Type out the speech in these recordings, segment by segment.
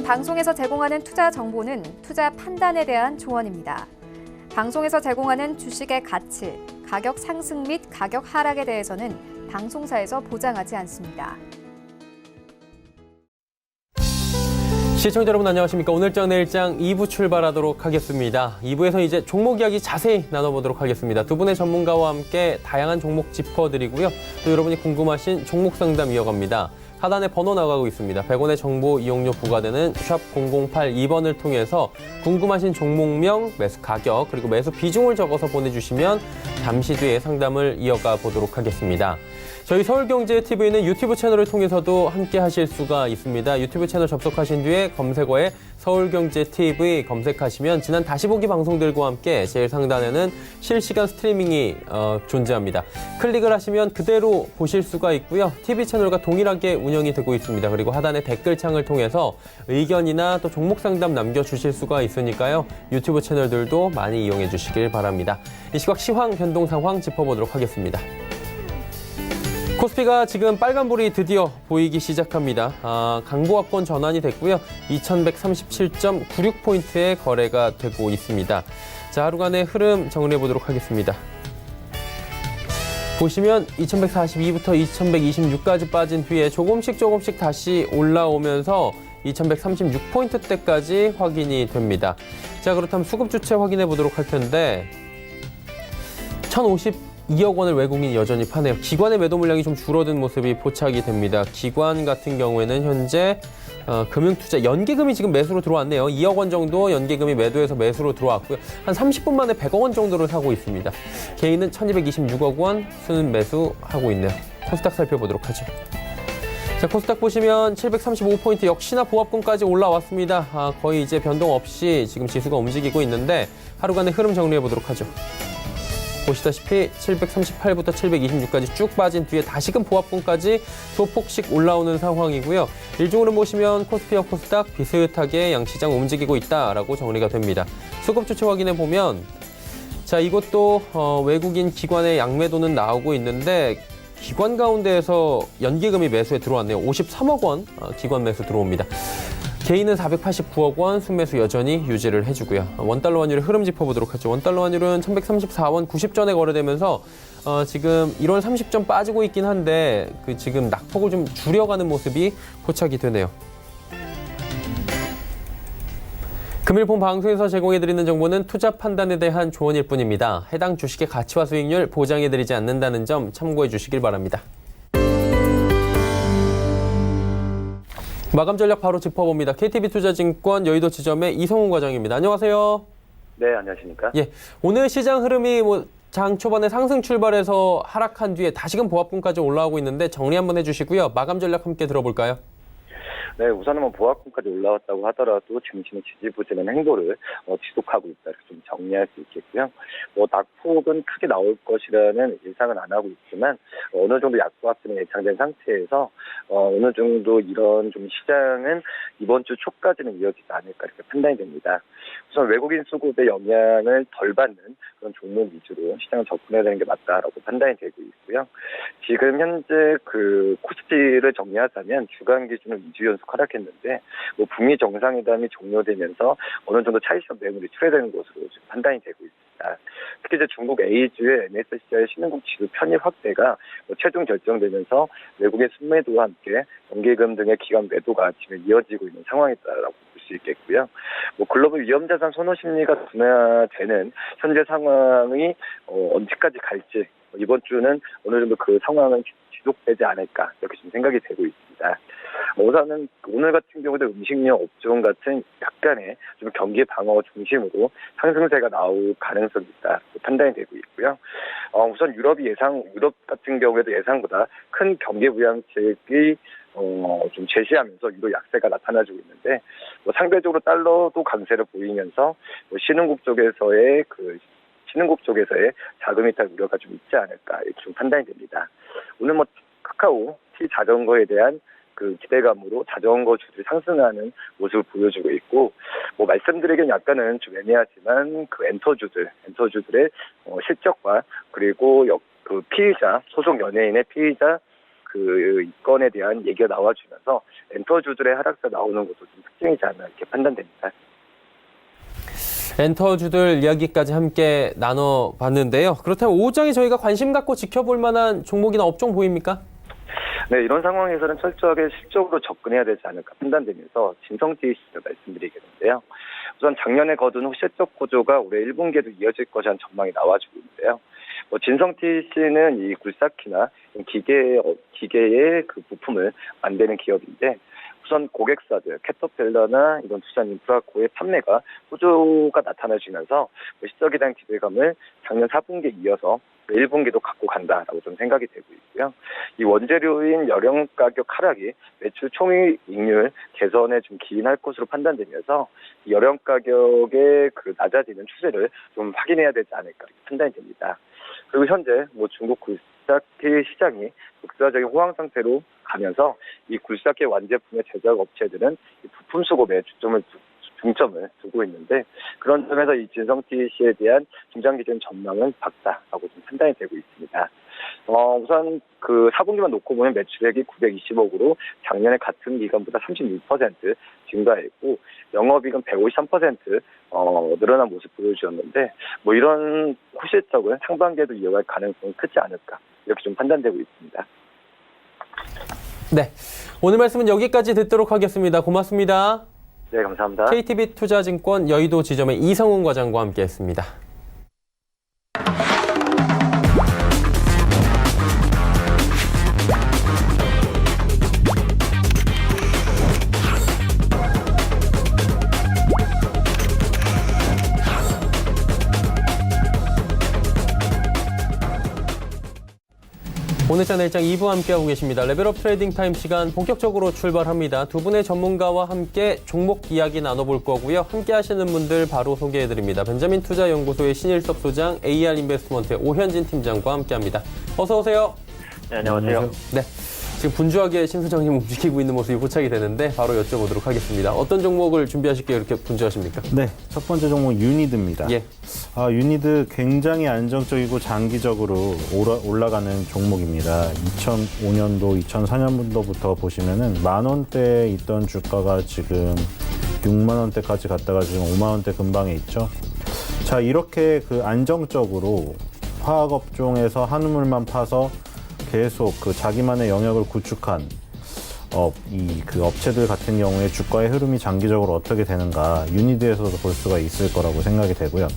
본 방송에서 제공하는 투자 정보는 투자 판단에 대한 조언입니다. 방송에서 제공하는 주식의 가치, 가격 상승 및 가격 하락에 대해서는 방송사에서 보장하지 않습니다. 시청자 여러분 안녕하십니까. 오늘장 내일장 2부 출발하도록 하겠습니다. 2부에서 이제 종목 이야기 자세히 나눠보도록 하겠습니다. 두 분의 전문가와 함께 다양한 종목 짚어드리고요. 또 여러분이 궁금하신 종목 상담 이어갑니다. 하단에 번호 나가고 있습니다. 100원의 정보 이용료 부과되는 샵 0082번을 통해서 궁금하신 종목명, 매수 가격, 그리고 매수 비중을 적어서 보내주시면 잠시 뒤에 상담을 이어가 보도록 하겠습니다. 저희 서울경제TV는 유튜브 채널을 통해서도 함께 하실 수가 있습니다. 유튜브 채널 접속하신 뒤에 검색어에 서울경제TV 검색하시면 지난 다시 보기 방송들과 함께 제일 상단에는 실시간 스트리밍이 존재합니다. 클릭을 하시면 그대로 보실 수가 있고요. TV 채널과 동일하게 운영이 되고 있습니다. 그리고 하단의 댓글창을 통해서 의견이나 또 종목 상담 남겨주실 수가 있으니까요. 유튜브 채널들도 많이 이용해 주시길 바랍니다. 이 시각 시황 변동 상황 짚어보도록 하겠습니다. 코스피가 지금 빨간불이 드디어 보이기 시작합니다. 강보합권 전환이 됐고요. 2137.96포인트의 거래가 되고 있습니다. 자, 하루간의 흐름 정리해 보도록 하겠습니다. 보시면 2142부터 2126까지 빠진 뒤에 조금씩 다시 올라오면서 2136포인트대까지 확인이 됩니다. 자, 그렇다면 수급 주체 확인해 보도록 할 텐데 1052억 원을 외국인이 여전히 파네요. 기관의 매도 물량이 좀 줄어든 모습이 포착이 됩니다. 기관 같은 경우에는 현재 금융투자 연계금이 지금 매수로 들어왔네요. 2억 원 정도 연계금이 매도해서 매수로 들어왔고요. 한 30분 만에 100억 원 정도를 사고 있습니다. 개인은 1226억 원 순 매수하고 있네요. 코스닥 살펴보도록 하죠. 자, 코스닥 보시면 735포인트 역시나 보합권까지 올라왔습니다. 거의 이제 변동 없이 지금 지수가 움직이고 있는데 하루간의 흐름 정리해 보도록 하죠. 보시다시피 738부터 726까지 쭉 빠진 뒤에 다시금 보합권까지 소폭씩 올라오는 상황이고요. 일종으로 보시면 코스피와 코스닥 비슷하게 양시장 움직이고 있다라고 정리가 됩니다. 수급 주체 확인해 보면 자, 이것도 외국인 기관의 양매도는 나오고 있는데 기관 가운데에서 연계금이 매수에 들어왔네요. 53억 원 기관 매수 들어옵니다. 개인은 489억 원 순매수 여전히 유지를 해주고요. 원달러 환율의 흐름 짚어보도록 하죠. 원달러 환율은 1134원 90전에 거래되면서 지금 1원 30전 빠지고 있긴 한데 지금 낙폭을 좀 줄여가는 모습이 포착이 되네요. 금일 본 방송에서 제공해드리는 정보는 투자 판단에 대한 조언일 뿐입니다. 해당 주식의 가치와 수익률 보장해드리지 않는다는 점 참고해 주시길 바랍니다. 마감 전략 바로 짚어봅니다. KTB투자증권 여의도 지점의 이성훈 과장입니다. 안녕하세요. 네, 안녕하십니까? 예, 오늘 시장 흐름이 장 초반에 상승 출발해서 하락한 뒤에 다시금 보합권까지 올라오고 있는데 정리 한번 해주시고요. 마감 전략 함께 들어볼까요? 네, 우선은 보합권까지 올라왔다고 하더라도 증시는 지지부진한 행보를 지속하고 있다. 이렇게 좀 정리할 수 있겠고요. 낙폭은 크게 나올 것이라는 예상은 안 하고 있지만 어느 정도 약보합권이 예상된 상태에서 어느 정도 이런 좀 시장은 이번 주 초까지는 이어지지 않을까 이렇게 판단이 됩니다. 우선 외국인 수급의 영향을 덜 받는 그런 종목 위주로 시장을 접근해야 되는 게 맞다라고 판단이 되고 있고요. 지금 현재 코스피를 정리하자면 주간 기준으로 2주 연속 하락했는데 북미 정상회담이 종료되면서 어느 정도 차익성 매물이 출회되는 것으로 지금 판단이 되고 있습니다. 특히 이제 중국 A주의 MSCI 신흥국 지수 편입 확대가 최종 결정되면서 외국의 순매도와 함께 연계금 등의 기관 매도가 지금 이어지고 있는 상황이다라고 볼 수 있겠고요. 글로벌 위험자산 선호 심리가 둔화되는 현재 상황이 언제까지 갈지 이번 주는 어느 정도 그 상황은 지속되지 않을까 이렇게 좀 생각이 되고 있습니다. 우선은 오늘 같은 경우도 음식료 업종 같은 약간의 좀 경기 방어 중심으로 상승세가 나올 가능성이 있다 판단이 되고 있고요. 우선 유럽 같은 경우에도 예상보다 큰 경기 부양책이 좀 제시하면서 유로 약세가 나타나지고 있는데 상대적으로 달러도 강세를 보이면서 신흥국 쪽에서의 자금 이탈 우려가 좀 있지 않을까 이렇게 좀 판단이 됩니다. 오늘 카카오, T자전거에 대한 기대감으로 자전거 주들이 상승하는 모습을 보여주고 있고, 말씀드리기는 약간은 좀 애매하지만 엔터주들의 실적과 그리고 피의자, 소속 연예인의 피의자 그 이건에 대한 얘기가 나와주면서 엔터주들의 하락세 나오는 것도 좀 특징이지 않나 이렇게 판단됩니다. 엔터주들 이야기까지 함께 나눠봤는데요. 그렇다면 오후장에 저희가 관심 갖고 지켜볼 만한 종목이나 업종 보입니까? 네, 이런 상황에서는 철저하게 실적으로 접근해야 되지 않을까 판단되면서 진성TC를 말씀드리겠는데요. 우선 작년에 거둔 실적 구조가 올해 1분기에도 이어질 것이라는 전망이 나와주고 있는데요. 진성TC는 이 굴삭기나 기계의 그 부품을 만드는 기업인데 우선 고객사들, 캐터필러나 이런 투자 인프라코의 판매가 호조가 나타나주면서 실적에 대한 기대감을 작년 4분기에 이어서 1분기도 갖고 간다라고 좀 생각이 되고 있고요. 이 원재료인 열형 가격 하락이 매출 총이익률 개선에 좀 기인할 것으로 판단되면서 열형 가격의 그 낮아지는 추세를 좀 확인해야 되지 않을까 판단이 됩니다. 그리고 현재 중국 굴삭기 시장이 독자적인 호황 상태로 가면서 이 굴삭기 완제품의 제작 업체들은 이 부품 수급에 중점을 두고 있는데 그런 점에서 이 진성TC에 대한 중장기적인 전망은 밝다라고 좀 판단이 되고 있습니다. 우선 그 4분기만 놓고 보면 매출액이 920억으로 작년에 같은 기간보다 36% 증가했고 영업이익은 153% 늘어난 모습 보여주었는데 이런 호실적은 상반기에도 이어갈 가능성이 크지 않을까 이렇게 좀 판단되고 있습니다. 네, 오늘 말씀은 여기까지 듣도록 하겠습니다. 고맙습니다. 네, 감사합니다. KTB 투자증권 여의도 지점의 이성훈 과장과 함께했습니다. 오늘 채널장 2부 함께하고 계십니다. 레벨업 트레이딩 타임 시간 본격적으로 출발합니다. 두 분의 전문가와 함께 종목 이야기 나눠볼 거고요. 함께 하시는 분들 바로 소개해드립니다. 벤자민 투자연구소의 신일섭 소장, AR 인베스트먼트의 오현진 팀장과 함께합니다. 어서 오세요. 네, 안녕하세요. 네, 지금 분주하게 신 소장님 움직이고 있는 모습이 포착이 되는데 바로 여쭤보도록 하겠습니다. 어떤 종목을 준비하실게요? 이렇게 분주하십니까? 네, 첫 번째 종목 유니드입니다. 예. 유니드 굉장히 안정적이고 장기적으로 올라가는 종목입니다. 2005년도, 2004년도부터 보시면은 10,000원대에 있던 주가가 지금 60,000원대까지 갔다가 지금 50,000원대 근방에 있죠. 자, 이렇게 그 안정적으로 화학업종에서 한우물만 파서 계속 그 자기만의 영역을 구축한 그 업체들 같은 경우에 주가의 흐름이 장기적으로 어떻게 되는가 유니드에서도 볼 수가 있을 거라고 생각이 되고요.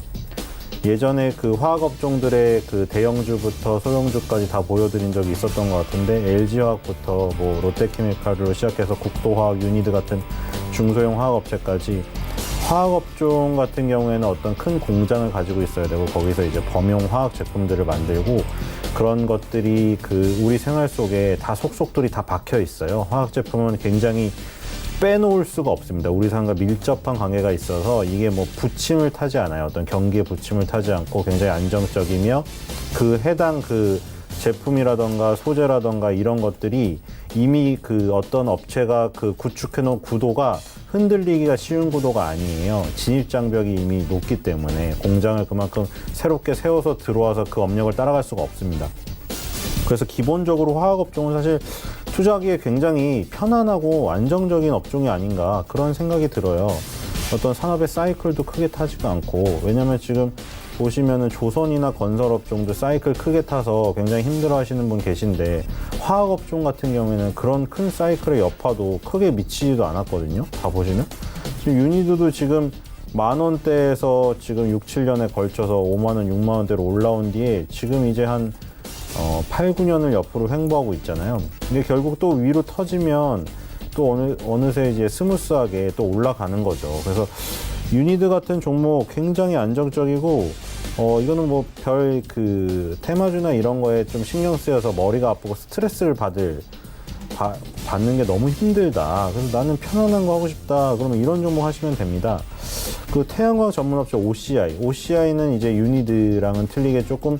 예전에 그 화학업종들의 그 대형주부터 소형주까지 다 보여드린 적이 있었던 것 같은데 LG화학부터 롯데케미칼로 시작해서 국도화학, 유니드 같은 중소형 화학업체까지 화학업종 같은 경우에는 어떤 큰 공장을 가지고 있어야 되고 거기서 이제 범용 화학 제품들을 만들고 그런 것들이 그 우리 생활 속에 다 속속들이 다 박혀 있어요. 화학 제품은 굉장히 빼놓을 수가 없습니다. 우리 삶과 밀접한 관계가 있어서 이게 부침을 타지 않아요. 어떤 경기에 부침을 타지 않고 굉장히 안정적이며 그 해당 그 제품이라던가 소재라던가 이런 것들이 이미 그 어떤 업체가 그 구축해 놓은 구도가 흔들리기가 쉬운 구도가 아니에요. 진입장벽이 이미 높기 때문에 공장을 그만큼 새롭게 세워서 들어와서 그 업력을 따라갈 수가 없습니다. 그래서 기본적으로 화학업종은 사실 투자하기에 굉장히 편안하고 안정적인 업종이 아닌가 그런 생각이 들어요. 어떤 산업의 사이클도 크게 타지가 않고 왜냐면 지금 보시면은 조선이나 건설업종도 사이클 크게 타서 굉장히 힘들어 하시는 분 계신데 화학업종 같은 경우에는 그런 큰 사이클의 여파도 크게 미치지도 않았거든요. 다 보시면 지금 유니드도 지금 10,000원대에서 지금 6, 7년에 걸쳐서 50,000원, 60,000원대로 올라온 뒤에 지금 이제 한 8, 9년을 옆으로 횡보하고 있잖아요. 근데 결국 또 위로 터지면 또 어느새 이제 스무스하게 또 올라가는 거죠. 그래서 유니드 같은 종목 굉장히 안정적이고 이거는 별 그 테마주나 이런 거에 좀 신경 쓰여서 머리가 아프고 스트레스를 받는 게 너무 힘들다. 그래서 나는 편안한 거 하고 싶다. 그러면 이런 종목 하시면 됩니다. 그 태양광 전문업체 OCI는 이제 유니드랑은 틀리게 조금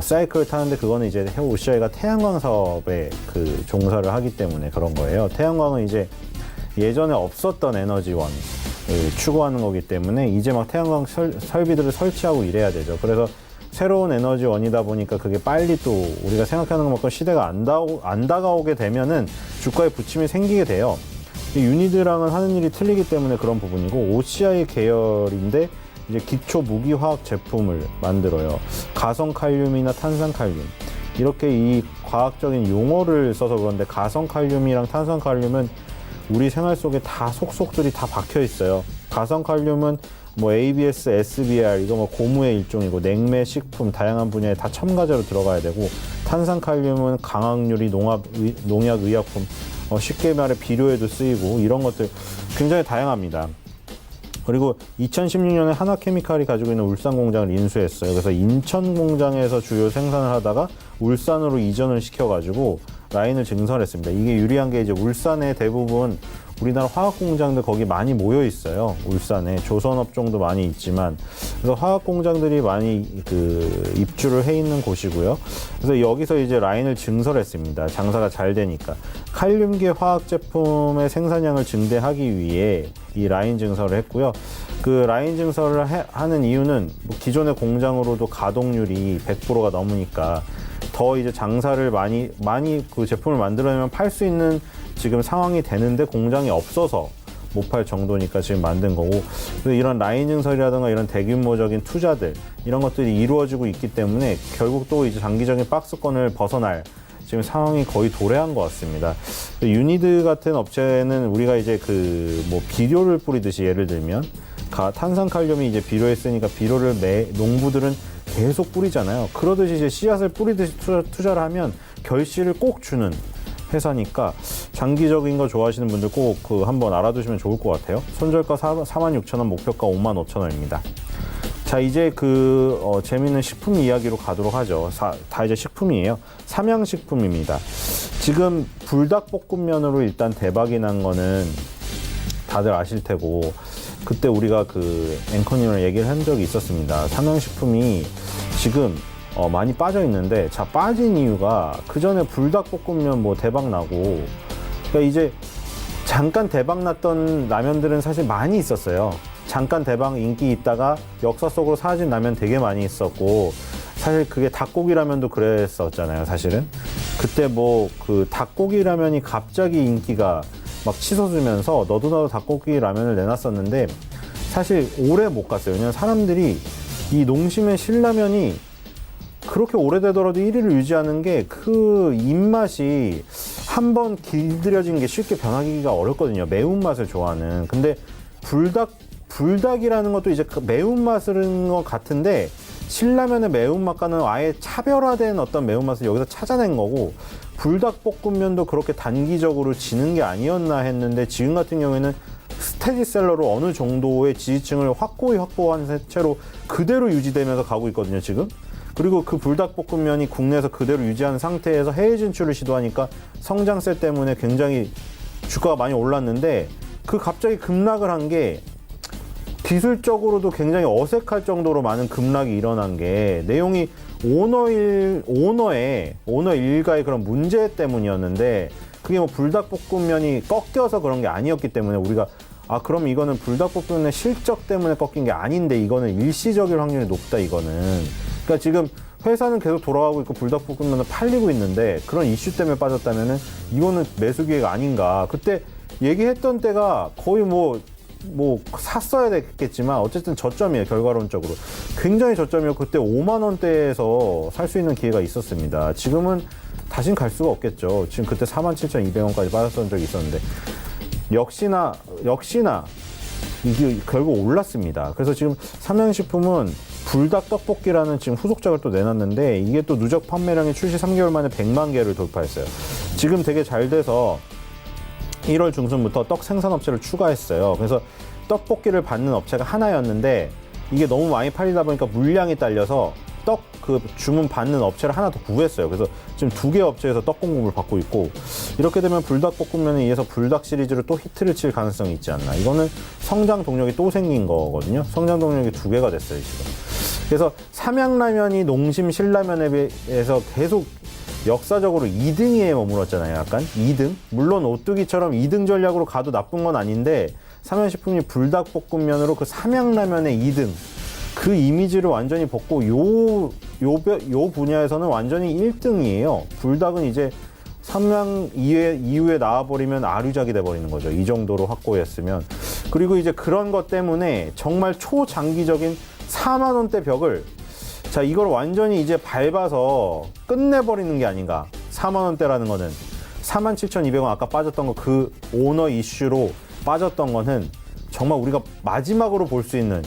사이클을 타는데 그거는 이제 OCI가 태양광 사업에 그 종사를 하기 때문에 그런 거예요. 태양광은 이제 예전에 없었던 에너지원을 추구하는 거기 때문에 이제 막 태양광 설비들을 설치하고 이래야 되죠. 그래서 새로운 에너지원이다 보니까 그게 빨리 또 우리가 생각하는 것만큼 시대가 안 다가오게 되면은 주가에 부침이 생기게 돼요. 유니드랑은 하는 일이 틀리기 때문에 그런 부분이고, OCI 계열인데 이제 기초 무기화학 제품을 만들어요. 가성칼륨이나 탄산칼륨, 이렇게 이 과학적인 용어를 써서 그런데, 가성칼륨이랑 탄산칼륨은 우리 생활 속에 다 속속들이 다 박혀 있어요. 가성칼륨은 뭐 ABS, SBR 이거 뭐 고무의 일종이고, 냉매, 식품 다양한 분야에 다 첨가제로 들어가야 되고, 탄산칼륨은 강황유리, 농약, 의약품, 쉽게 말해 비료에도 쓰이고, 이런 것들 굉장히 다양합니다. 그리고 2016년에 하나케미칼이 가지고 있는 울산 공장을 인수했어요. 그래서 인천 공장에서 주요 생산을 하다가 울산으로 이전을 시켜가지고 라인을 증설했습니다. 이게 유리한 게 이제 울산에 대부분 우리나라 화학 공장들 거기 많이 모여 있어요. 울산에 조선업종도 많이 있지만, 그래서 화학 공장들이 많이 입주를 해 있는 곳이고요. 그래서 여기서 이제 라인을 증설했습니다. 장사가 잘 되니까. 칼륨계 화학 제품의 생산량을 증대하기 위해 이 라인 증설을 했고요. 그 라인 증설을 하는 이유는 뭐 기존의 공장으로도 가동률이 100%가 넘으니까 더 이제 장사를 많이 그 제품을 만들어내면 팔 수 있는 지금 상황이 되는데 공장이 없어서 못 팔 정도니까 지금 만든 거고, 그래서 이런 라인 증설이라든가 이런 대규모적인 투자들 이런 것들이 이루어지고 있기 때문에 결국 또 이제 장기적인 박스권을 벗어날 지금 상황이 거의 도래한 것 같습니다. 유니드 같은 업체는 우리가 이제 뭐 비료를 뿌리듯이, 예를 들면 탄산칼륨이 이제 비료에 쓰니까 비료를 농부들은 계속 뿌리잖아요. 그러듯이 이제 씨앗을 뿌리듯이 투자를 하면 결실을 꼭 주는 회사니까 장기적인 거 좋아하시는 분들 꼭 한번 알아두시면 좋을 것 같아요. 손절가 46,000원, 목표가 55,000원입니다. 자, 이제 재미있는 식품 이야기로 가도록 하죠. 다 이제 식품이에요. 삼양식품입니다. 지금 불닭볶음면으로 일단 대박이 난 거는 다들 아실 테고, 그때 우리가 앵커님이랑 얘기를 한 적이 있었습니다. 삼양식품이 지금 많이 빠져 있는데, 자, 빠진 이유가 그 전에 불닭볶음면 뭐 대박 나고, 그러니까 이제 잠깐 대박 났던 라면들은 사실 많이 있었어요. 잠깐 대박 인기 있다가 역사 속으로 사라진 라면 되게 많이 있었고, 사실 그게 닭고기 라면도 그랬었잖아요. 사실은 그때 닭고기 라면이 갑자기 인기가 막 치솟으면서 너도나도 닭고기 라면을 내놨었는데, 사실 오래 못 갔어요. 왜냐면 사람들이 이 농심의 신라면이 그렇게 오래되더라도 1위를 유지하는 게 그 입맛이 한번 길들여진 게 쉽게 변하기가 어렵거든요. 매운맛을 좋아하는. 근데 불닭이라는 것도 이제 매운맛은 것 같은데, 신라면의 매운맛과는 아예 차별화된 어떤 매운맛을 여기서 찾아낸 거고, 불닭볶음면도 그렇게 단기적으로 지는 게 아니었나 했는데, 지금 같은 경우에는 스테디셀러로 어느 정도의 지지층을 확고히 확보한 채로 그대로 유지되면서 가고 있거든요, 지금. 그리고 그 불닭볶음면이 국내에서 그대로 유지한 상태에서 해외 진출을 시도하니까 성장세 때문에 굉장히 주가가 많이 올랐는데, 갑자기 급락을 한 게 기술적으로도 굉장히 어색할 정도로 많은 급락이 일어난 게, 내용이 오너 일가의 그런 문제 때문이었는데, 그게 뭐 불닭볶음면이 꺾여서 그런 게 아니었기 때문에 우리가 그럼 이거는 불닭볶음면의 실적 때문에 꺾인 게 아닌데, 이거는 일시적일 확률이 높다, 이거는. 그러니까 지금 회사는 계속 돌아가고 있고 불닭볶음면은 팔리고 있는데, 그런 이슈 때문에 빠졌다면은 이거는 매수 기회가 아닌가. 그때 얘기했던 때가 거의 뭐 샀어야 됐겠지만 어쨌든 저점이에요. 결과론적으로 굉장히 저점이었고, 그때 5만 원대에서 살 수 있는 기회가 있었습니다. 지금은 다신 갈 수가 없겠죠. 지금 그때 47,200원까지 빠졌던 적이 있었는데, 역시나 이게 결국 올랐습니다. 그래서 지금 삼양식품은 불닭 떡볶이라는 지금 후속작을 또 내놨는데, 이게 또 누적 판매량이 출시 3개월 만에 100만 개를 돌파했어요. 지금 되게 잘 돼서 1월 중순부터 떡 생산업체를 추가했어요. 그래서 떡볶이를 받는 업체가 하나였는데, 이게 너무 많이 팔리다 보니까 물량이 딸려서 떡 주문 받는 업체를 하나 더 구했어요. 그래서 지금 2개 업체에서 떡 공급을 받고 있고, 이렇게 되면 불닭볶음면에 의해서 불닭 시리즈로 또 히트를 칠 가능성이 있지 않나. 이거는 성장 동력이 또 생긴 거거든요. 성장 동력이 2개가 됐어요, 지금. 그래서 삼양라면이 농심 신라면에 비해서 계속 역사적으로 2등에 머물렀잖아요. 약간 2등? 물론 오뚜기처럼 2등 전략으로 가도 나쁜 건 아닌데, 삼양식품이 불닭볶음면으로 그 삼양라면의 2등, 그 이미지를 완전히 벗고 요 분야에서는 완전히 1등이에요. 불닭은 이제 삼양 이후에 나와버리면 아류작이 돼버리는 거죠. 이 정도로 확고했으면. 그리고 이제 그런 것 때문에 정말 초장기적인 4만 원대 벽을 자 이걸 완전히 이제 밟아서 끝내버리는 게 아닌가. 4만 원대라는 거는 47,200원 아까 빠졌던 거 그 오너 이슈로 빠졌던 거는 정말 우리가 마지막으로 볼 수 있는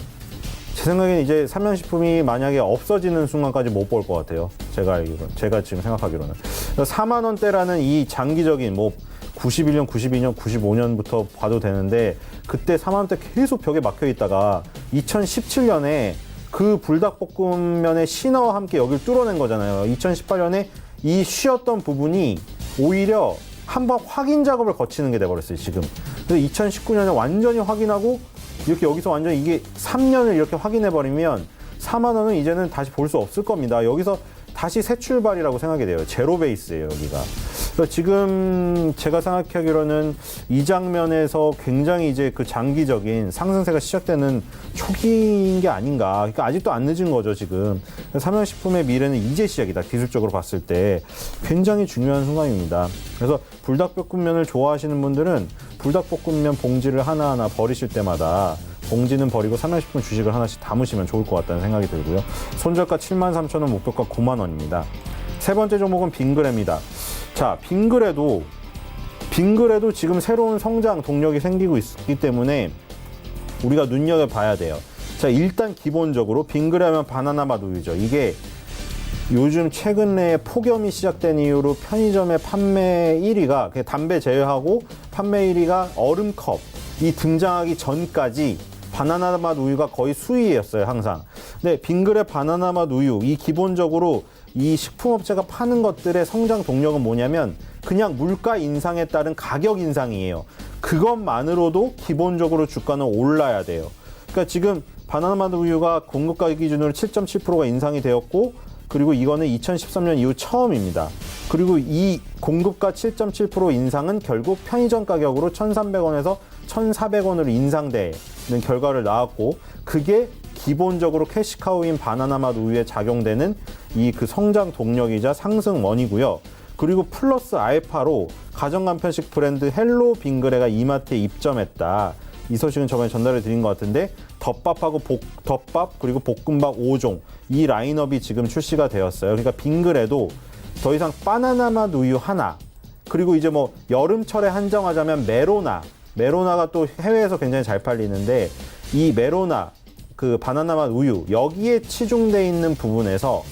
제 생각에는 이제 삼양식품이 만약에 없어지는 순간까지 못 볼 것 같아요. 제가 지금 생각하기로는 4만 원대라는 이 장기적인 뭐 91년, 92년, 95년부터 봐도 되는데 그때 4만 원대 계속 벽에 막혀 있다가 2017년에 그 불닭볶음면의 신화와 함께 여기를 뚫어낸 거잖아요. 2018년에 이 쉬었던 부분이 오히려 한번 확인 작업을 거치는 게 돼버렸어요, 지금. 그래서 2019년에 완전히 확인하고 이렇게 여기서 완전히 이게 3년을 이렇게 확인해버리면 4만 원은 이제는 다시 볼 수 없을 겁니다. 여기서 다시 새 출발이라고 생각이 돼요. 제로 베이스예요, 여기가. 그래서 지금 제가 생각하기로는 이 장면에서 굉장히 이제 그 장기적인 상승세가 시작되는 초기인 게 아닌가. 그러니까 아직도 안 늦은 거죠, 지금. 삼양식품의 미래는 이제 시작이다. 기술적으로 봤을 때 굉장히 중요한 순간입니다. 그래서 불닭볶음면을 좋아하시는 분들은 불닭볶음면 봉지를 하나하나 버리실 때마다 봉지는 버리고 삼양식품 주식을 하나씩 담으시면 좋을 것 같다는 생각이 들고요. 손절가 73,000원, 목표가 9만 원입니다. 세 번째 종목은 빙그레입니다. 자, 빙그레도 지금 새로운 성장 동력이 생기고 있기 때문에 우리가 눈여겨봐야 돼요. 자, 일단 기본적으로 빙그레 하면 바나나 맛 우유죠. 이게 요즘 최근 내에 폭염이 시작된 이후로 편의점의 판매 1위가 담배 제외하고 판매 1위가 얼음컵 이 등장하기 전까지 바나나 맛 우유가 거의 수위였어요, 항상. 근데 빙그레 바나나 맛 우유 이 기본적으로 이 식품업체가 파는 것들의 성장 동력은 뭐냐면 그냥 물가 인상에 따른 가격 인상이에요. 그것만으로도 기본적으로 주가는 올라야 돼요. 그러니까 지금 바나나 맛 우유가 공급 가격 기준으로 7.7%가 인상이 되었고 그리고 이거는 2013년 이후 처음입니다. 그리고 이 공급가 7.7% 인상은 결국 편의점 가격으로 1,300원에서 1,400원으로 인상되는 결과를 낳았고 그게 기본적으로 캐시카우인 바나나 맛 우유에 작용되는 이 그 성장 동력이자 상승원이고요. 그리고 플러스 알파로 가정간편식 브랜드 헬로 빙그레가 이마트에 입점했다. 이 소식은 저번에 전달해 드린 것 같은데 덮밥하고 덮밥 그리고 볶음밥 5종 이 라인업이 지금 출시가 되었어요. 그러니까 빙그레도 더 이상 바나나 맛 우유 하나 그리고 이제 뭐 여름철에 한정하자면 메로나가 또 해외에서 굉장히 잘 팔리는데 이 메로나 그 바나나 맛 우유 여기에 치중돼 있는 부분에서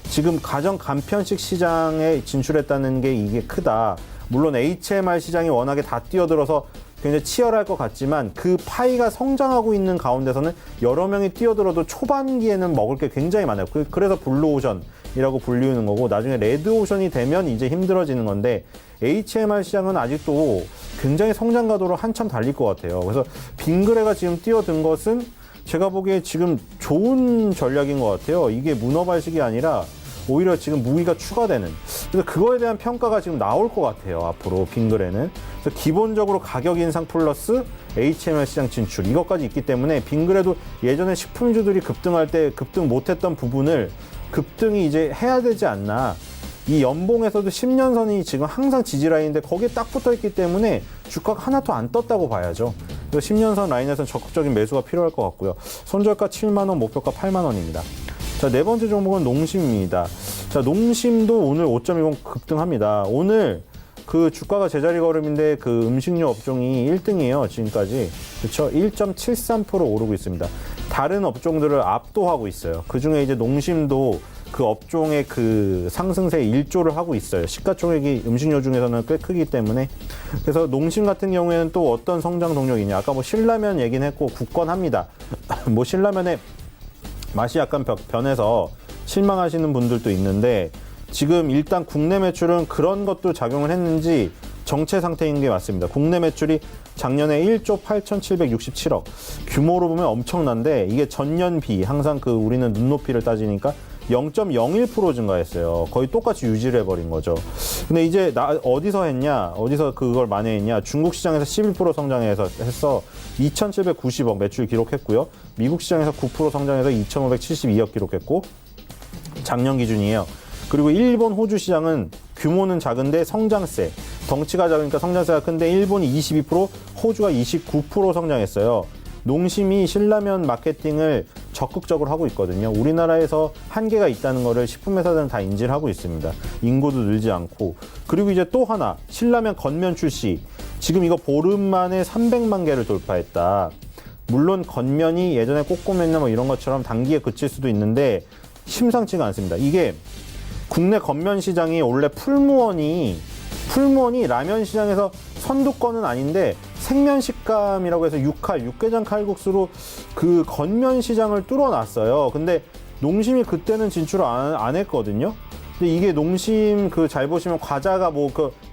지금 가정 간편식 시장에 진출했다는 게 이게 크다. 물론 HMR 시장이 워낙에 다 뛰어들어서 굉장히 치열할 것 같지만 그 파이가 성장하고 있는 가운데서는 여러 명이 뛰어들어도 초반기에는 먹을 게 굉장히 많아요. 그래서 블루오션이라고 불리우는 거고 나중에 레드오션이 되면 이제 힘들어지는 건데 HMR 시장은 아직도 굉장히 성장 가도로 한참 달릴 것 같아요. 그래서 빙그레가 지금 뛰어든 것은 제가 보기에 지금 좋은 전략인 것 같아요. 이게 문어발식이 아니라 오히려 지금 무기가 추가되는. 그래서 그거에 대한 평가가 지금 나올 것 같아요. 앞으로 빙그레는. 그래서 기본적으로 가격 인상 플러스 HMR 시장 진출 이것까지 있기 때문에 빙그레도 예전에 식품주들이 급등할 때 급등 못했던 부분을 급등이 이제 해야 되지 않나. 이 연봉에서도 10년선이 지금 항상 지지라인인데 거기에 딱 붙어있기 때문에 주가가 하나도 안 떴다고 봐야죠. 그래서 10년선 라인에서는 적극적인 매수가 필요할 것 같고요. 손절가 7만 원, 목표가 8만 원입니다. 자, 네 번째 종목은 농심입니다. 자, 농심도 오늘 5.20 급등합니다. 오늘 그 주가가 제자리 걸음인데 그 음식료 업종이 1등이에요, 지금까지. 그렇죠? 1.73% 오르고 있습니다. 다른 업종들을 압도하고 있어요. 그 중에 이제 농심도 그 업종의 그 상승세에 일조를 하고 있어요. 시가총액이 음식료 중에서는 꽤 크기 때문에. 그래서 농심 같은 경우에는 또 어떤 성장 동력이냐. 아까 뭐 신라면 얘기는 했고 굳건합니다. 뭐 신라면의 맛이 약간 변해서 실망하시는 분들도 있는데 지금 일단 국내 매출은 그런 것도 작용을 했는지 정체 상태인 게 맞습니다. 국내 매출이 작년에 1조 8,767억 규모로 보면 엄청난데 이게 전년비 항상 그 우리는 눈높이를 따지니까 0.01% 증가했어요. 거의 똑같이 유지를 해버린 거죠. 근데 이제 어디서 했냐? 어디서 그걸 만회했냐? 중국 시장에서 11% 성장해서 했어. 2,790억 매출 기록했고요. 미국 시장에서 9% 성장해서 2,572억 기록했고, 작년 기준이에요. 그리고 일본, 호주 시장은 규모는 작은데 성장세, 덩치가 작으니까 성장세가 큰데 일본이 22%, 호주가 29% 성장했어요. 농심이 신라면 마케팅을 적극적으로 하고 있거든요. 우리나라에서 한계가 있다는 거를 식품회사들은 다 인지를 하고 있습니다. 인구도 늘지 않고. 그리고 이제 또 하나, 신라면 건면 출시. 지금 이거 보름 만에 300만 개를 돌파했다. 물론 건면이 예전에 꼬꼬면이나 뭐 이런 것처럼 단기에 그칠 수도 있는데 심상치가 않습니다. 이게 국내 건면 시장이 원래 풀무원이 라면 시장에서 선두권은 아닌데 생면 식감이라고 해서 육개장 칼국수로 그 건면 시장을 뚫어놨어요. 근데 농심이 그때는 진출을 안 했거든요. 근데 이게 농심 잘 보시면 과자가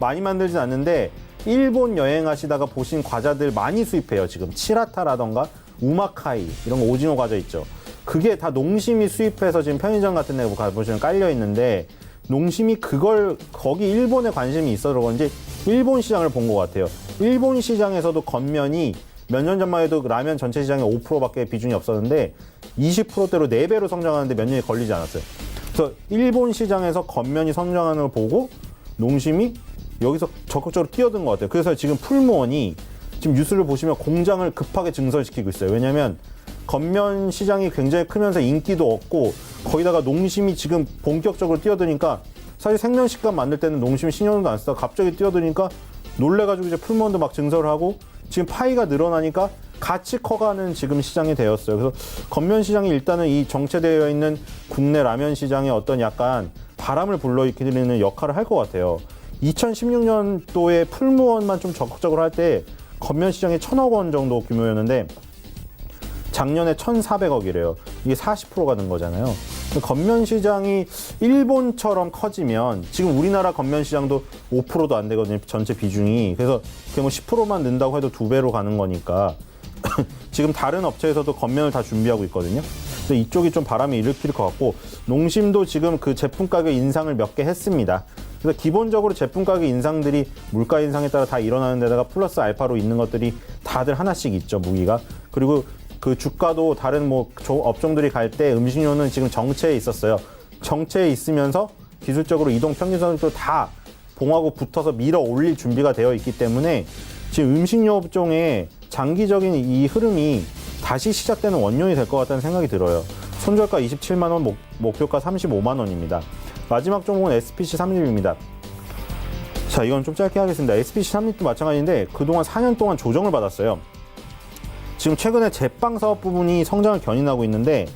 많이 만들진 않는데 일본 여행하시다가 보신 과자들 많이 수입해요. 지금 치라타라던가 우마카이 이런 거 오징어 과자 있죠. 그게 다 농심이 수입해서 지금 편의점 같은 데 가보시면 깔려 있는데 농심이 거기 일본에 관심이 있어서 그런지 일본 시장을 본 것 같아요. 일본 시장에서도 건면이 몇 년 전만 해도 라면 전체 시장의 5%밖에 비중이 없었는데 20%대로 4배로 성장하는데 몇 년이 걸리지 않았어요. 그래서 일본 시장에서 건면이 성장하는 걸 보고 농심이 여기서 적극적으로 뛰어든 것 같아요. 그래서 지금 풀무원이 지금 뉴스를 보시면 공장을 급하게 증설시키고 있어요. 왜냐하면 건면 시장이 굉장히 크면서 인기도 없고 거기다가 농심이 지금 본격적으로 뛰어드니까 사실 생면 식감 만들 때는 농심이 신경도 안 쓰다가 갑자기 뛰어드니까 놀래가지고 이제 풀무원도 막 증설을 하고 지금 파이가 늘어나니까 같이 커가는 지금 시장이 되었어요. 그래서 건면 시장이 일단은 이 정체되어 있는 국내 라면 시장에 어떤 약간 바람을 불러일으키는 역할을 할 것 같아요. 2016년도에 풀무원만 좀 적극적으로 할 때 건면 시장이 1,000억 원 정도 규모였는데 작년에 1,400억이래요. 이게 40%가 는 거잖아요. 건면 시장이 일본처럼 커지면 지금 우리나라 건면 시장도 5%도 안 되거든요. 전체 비중이. 그래서 그게 뭐 10%만 는다고 해도 2배로 가는 거니까 지금 다른 업체에서도 건면을 다 준비하고 있거든요. 그래서 이쪽이 좀 바람이 일으킬 것 같고 농심도 지금 그 제품 가격 인상을 몇 개 했습니다. 그래서 기본적으로 제품 가격 인상들이 물가 인상에 따라 다 일어나는 데다가 플러스 알파로 있는 것들이 다들 하나씩 있죠, 무기가. 그리고 그 주가도 다른 업종들이 갈 때 음식료는 지금 정체에 있었어요. 정체에 있으면서 기술적으로 이동 평균선도 다 봉하고 붙어서 밀어 올릴 준비가 되어 있기 때문에 지금 음식료 업종의 장기적인 이 흐름이 다시 시작되는 원년이 될 것 같다는 생각이 들어요. 손절가 27만 원, 목표가 35만 원입니다. 마지막 종목은 SPC 삼립입니다. 자, 이건 좀 짧게 하겠습니다. SPC 삼립도 마찬가지인데 그동안 4년 동안 조정을 받았어요. 지금 최근에 제빵 사업 부분이 성장을 견인하고 있는데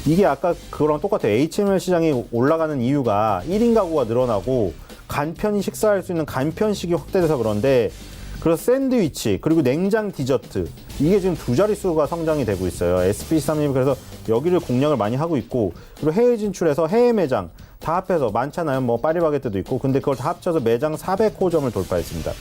이게 아까 그거랑 똑같아요. HML 시장이 올라가는 이유가 1인 가구가 늘어나고 간편히 식사할 수 있는 간편식이 확대돼서 그런데 그래서 샌드위치 그리고 냉장 디저트 이게 지금 2자릿수가 성장이 되고 있어요. SPC 삼립이 그래서 여기를 공략을 많이 하고 있고 그리고 해외 진출해서 해외 매장 다 합해서 많잖아요. 뭐 파리바게뜨도 있고 근데 그걸 다 합쳐서 매장 400호점을 돌파했습니다.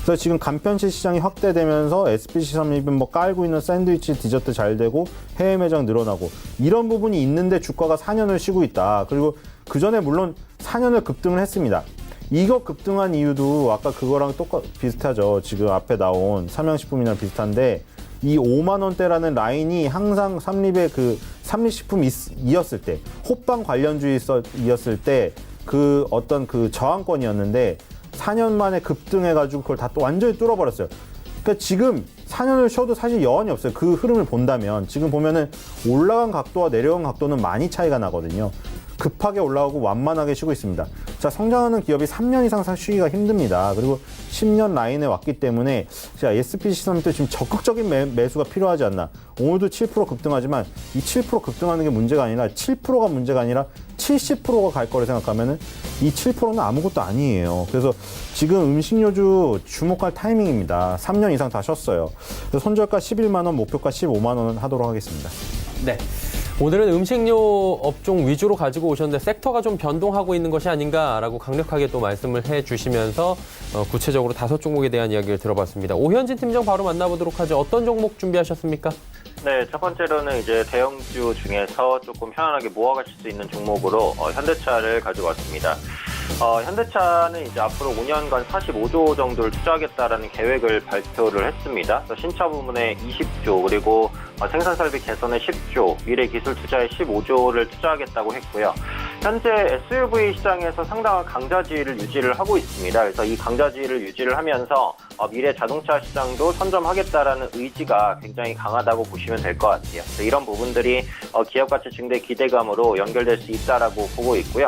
그래서 지금 간편식 시장이 확대되면서 SPC 삼립은 깔고 있는 샌드위치 디저트 잘 되고 해외 매장 늘어나고 이런 부분이 있는데 주가가 4년을 쉬고 있다. 그리고 그 전에 물론 4년을 급등을 했습니다. 이거 급등한 이유도 아까 그거랑 비슷하죠. 지금 앞에 나온 삼양식품이랑 비슷한데 이 5만 원대라는 라인이 항상 삼립의 그 삼립식품이었을 때 호빵 관련주의였을 때 그 어떤 그 저항권이었는데 4년 만에 급등해가지고 그걸 다 또 완전히 뚫어버렸어요. 그러니까 지금 4년을 쉬어도 사실 여한이 없어요. 그 흐름을 본다면 지금 보면은 올라간 각도와 내려간 각도는 많이 차이가 나거든요. 급하게 올라오고 완만하게 쉬고 있습니다. 자, 성장하는 기업이 3년 이상 쉬기가 힘듭니다. 그리고 10년 라인에 왔기 때문에 자, SPC 삼립도 지금 적극적인 매수가 필요하지 않나. 오늘도 7% 급등하지만 이 7% 급등하는 게 문제가 아니라 7%가 문제가 아니라 70%가 갈 거를 생각하면은 이 7%는 아무것도 아니에요. 그래서 지금 음식료주 주목할 타이밍입니다. 3년 이상 다 쉬었어요. 그래서 손절가 11만 원, 목표가 15만 원 하도록 하겠습니다. 네. 오늘은 음식료 업종 위주로 가지고 오셨는데 섹터가 좀 변동하고 있는 것이 아닌가라고 강력하게 또 말씀을 해주시면서 구체적으로 5종목에 대한 이야기를 들어봤습니다. 오현진 팀장 바로 만나보도록 하죠. 어떤 종목 준비하셨습니까? 네, 첫 번째로는 이제 대형주 중에서 조금 편안하게 모아가실 수 있는 종목으로 현대차를 가져왔습니다. 현대차는 이제 앞으로 5년간 45조 정도를 투자하겠다라는 계획을 발표를 했습니다. 그래서 신차 부문에 20조, 그리고 생산 설비 개선에 10조, 미래 기술 투자에 15조를 투자하겠다고 했고요. 현재 SUV 시장에서 상당한 강자지를 유지를 하고 있습니다. 그래서 이 강자지를 유지를 하면서 미래 자동차 시장도 선점하겠다라는 의지가 굉장히 강하다고 보시면 될 것 같아요. 그래서 이런 부분들이 기업 가치 증대 기대감으로 연결될 수 있다라고 보고 있고요.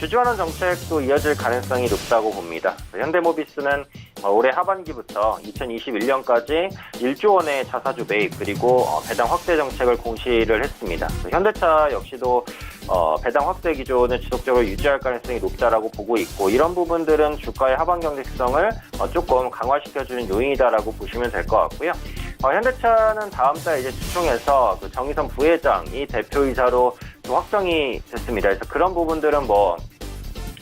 주주환원 정책도 이어질 가능성이 높다고 봅니다. 현대모비스는 올해 하반기부터 2021년까지 1조 원의 자사주 매입 그리고 배당 확대 정책을 공시를 했습니다. 현대차 역시도 배당 확대 기조는 지속적으로 유지할 가능성이 높다라고 보고 있고, 이런 부분들은 주가의 하반 경직성을 조금 강화시켜주는 요인이다라고 보시면 될 것 같고요. 현대차는 다음 달 이제 주총에서 그 정의선 부회장이 대표이사로 확정이 됐습니다. 그래서 그런 부분들은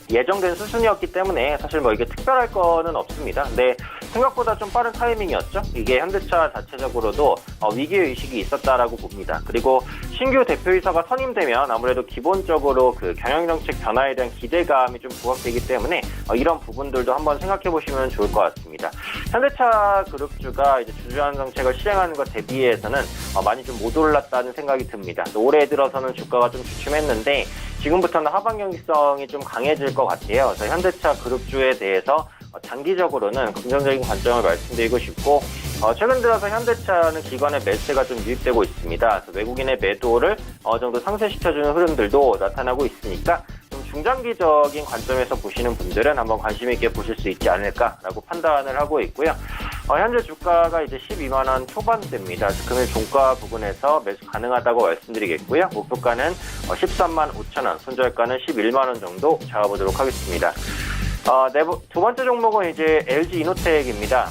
예정된 수순이었기 때문에 사실 이게 특별할 거는 없습니다. 근데 생각보다 좀 빠른 타이밍이었죠. 이게 현대차 자체적으로도 위기의식이 있었다라고 봅니다. 그리고 신규 대표이사가 선임되면 아무래도 기본적으로 그 경영정책 변화에 대한 기대감이 좀 부각되기 때문에 이런 부분들도 한번 생각해 보시면 좋을 것 같습니다. 현대차 그룹주가 이제 주주환원 정책을 시행하는 것 대비해서는 많이 좀 못 올랐다는 생각이 듭니다. 올해 들어서는 주가가 좀 주춤했는데 지금부터는 하반 경직성이 좀 강해질 것 같아요. 그래서 현대차 그룹주에 대해서 장기적으로는 긍정적인 관점을 말씀드리고 싶고, 최근 들어서 현대차는 기관의 매수가 좀 유입되고 있습니다. 그래서 외국인의 매도를 어느 정도 상쇄시켜주는 흐름들도 나타나고 있으니까 좀 중장기적인 관점에서 보시는 분들은 한번 관심 있게 보실 수 있지 않을까라고 판단을 하고 있고요. 현재 주가가 이제 12만 원 초반대입니다. 금일 종가 부근에서 매수 가능하다고 말씀드리겠고요. 목표가는 13만 5천 원, 손절가는 11만 원 정도 잡아보도록 하겠습니다. 두 번째 종목은 이제 LG 이노텍입니다.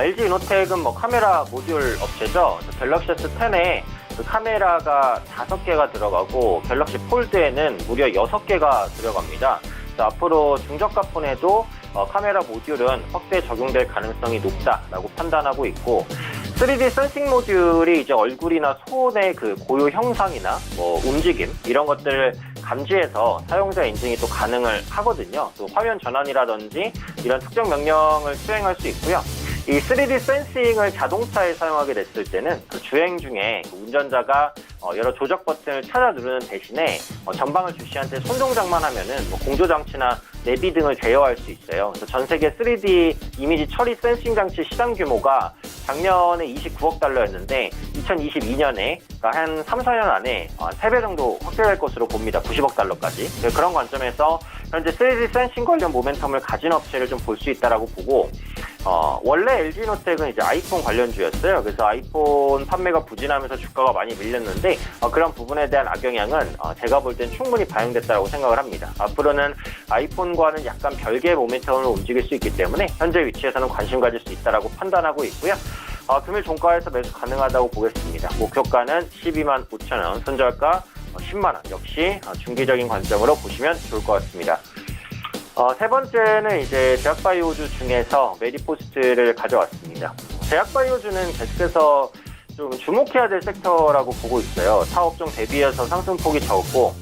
LG 이노텍은 카메라 모듈 업체죠. 갤럭시 S10에 그 카메라가 5개가 들어가고 갤럭시 폴드에는 무려 6개가 들어갑니다. 앞으로 중저가 폰에도 카메라 모듈은 확대 적용될 가능성이 높다라고 판단하고 있고, 3D 센싱 모듈이 이제 얼굴이나 손의 그 고유 형상이나 움직임 이런 것들을 감지해서 사용자 인증이 또 가능을 하거든요. 또 화면 전환이라든지 이런 특정 명령을 수행할 수 있고요. 이 3D 센싱을 자동차에 사용하게 됐을 때는 그 주행 중에 운전자가 여러 조작 버튼을 찾아 누르는 대신에 전방을 주시한테 손 동작만 하면은 공조장치나 내비 등을 제어할 수 있어요. 그래서 전 세계 3D 이미지 처리 센싱 장치 시장 규모가 작년에 29억 달러였는데 2022년에 그러니까 한 3, 4년 안에 3배 정도 확대될 것으로 봅니다. 90억 달러까지. 그런 관점에서 현재 3D 센싱 관련 모멘텀을 가진 업체를 좀 볼 수 있다라고 보고, 원래 LG노텍은 이제 아이폰 관련주였어요. 그래서 아이폰 판매가 부진하면서 주가가 많이 밀렸는데 그런 부분에 대한 악영향은 제가 볼 땐 충분히 반영됐다고 생각을 합니다. 앞으로는 아이폰과는 약간 별개의 모멘텀으로 움직일 수 있기 때문에 현재 위치에서는 관심 가질 수 있다라고 판단하고 있고요. 금일 종가에서 매수 가능하다고 보겠습니다. 목표가는 12만 5천 원, 손절가 10만 원. 역시 중기적인 관점으로 보시면 좋을 것 같습니다. 세 번째는 이제 제약바이오주 중에서 메디포스트를 가져왔습니다. 제약바이오주는 계속해서 좀 주목해야 될 섹터라고 보고 있어요. 사업종 대비해서 상승폭이 적고,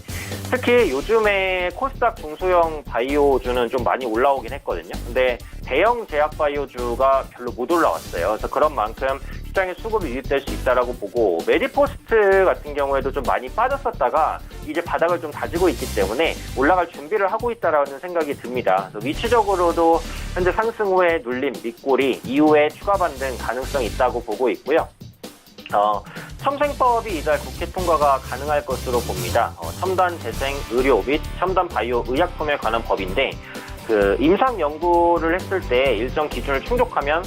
특히 요즘에 코스닥 중소형 바이오주는 좀 많이 올라오긴 했거든요. 근데 대형 제약바이오주가 별로 못 올라왔어요. 그래서 그런 만큼 시장에 수급이 유입될 수 있다라고 보고, 메디포스트 같은 경우에도 좀 많이 빠졌었다가 이제 바닥을 좀 다지고 있기 때문에 올라갈 준비를 하고 있다라는 생각이 듭니다. 그래서 위치적으로도 현재 상승 후에 눌림, 밑꼬리 이후에 추가 반등 가능성이 있다고 보고 있고요. 첨생법이 이달 국회 통과가 가능할 것으로 봅니다. 첨단 재생 의료 및 첨단 바이오 의약품에 관한 법인데, 그 임상 연구를 했을 때 일정 기준을 충족하면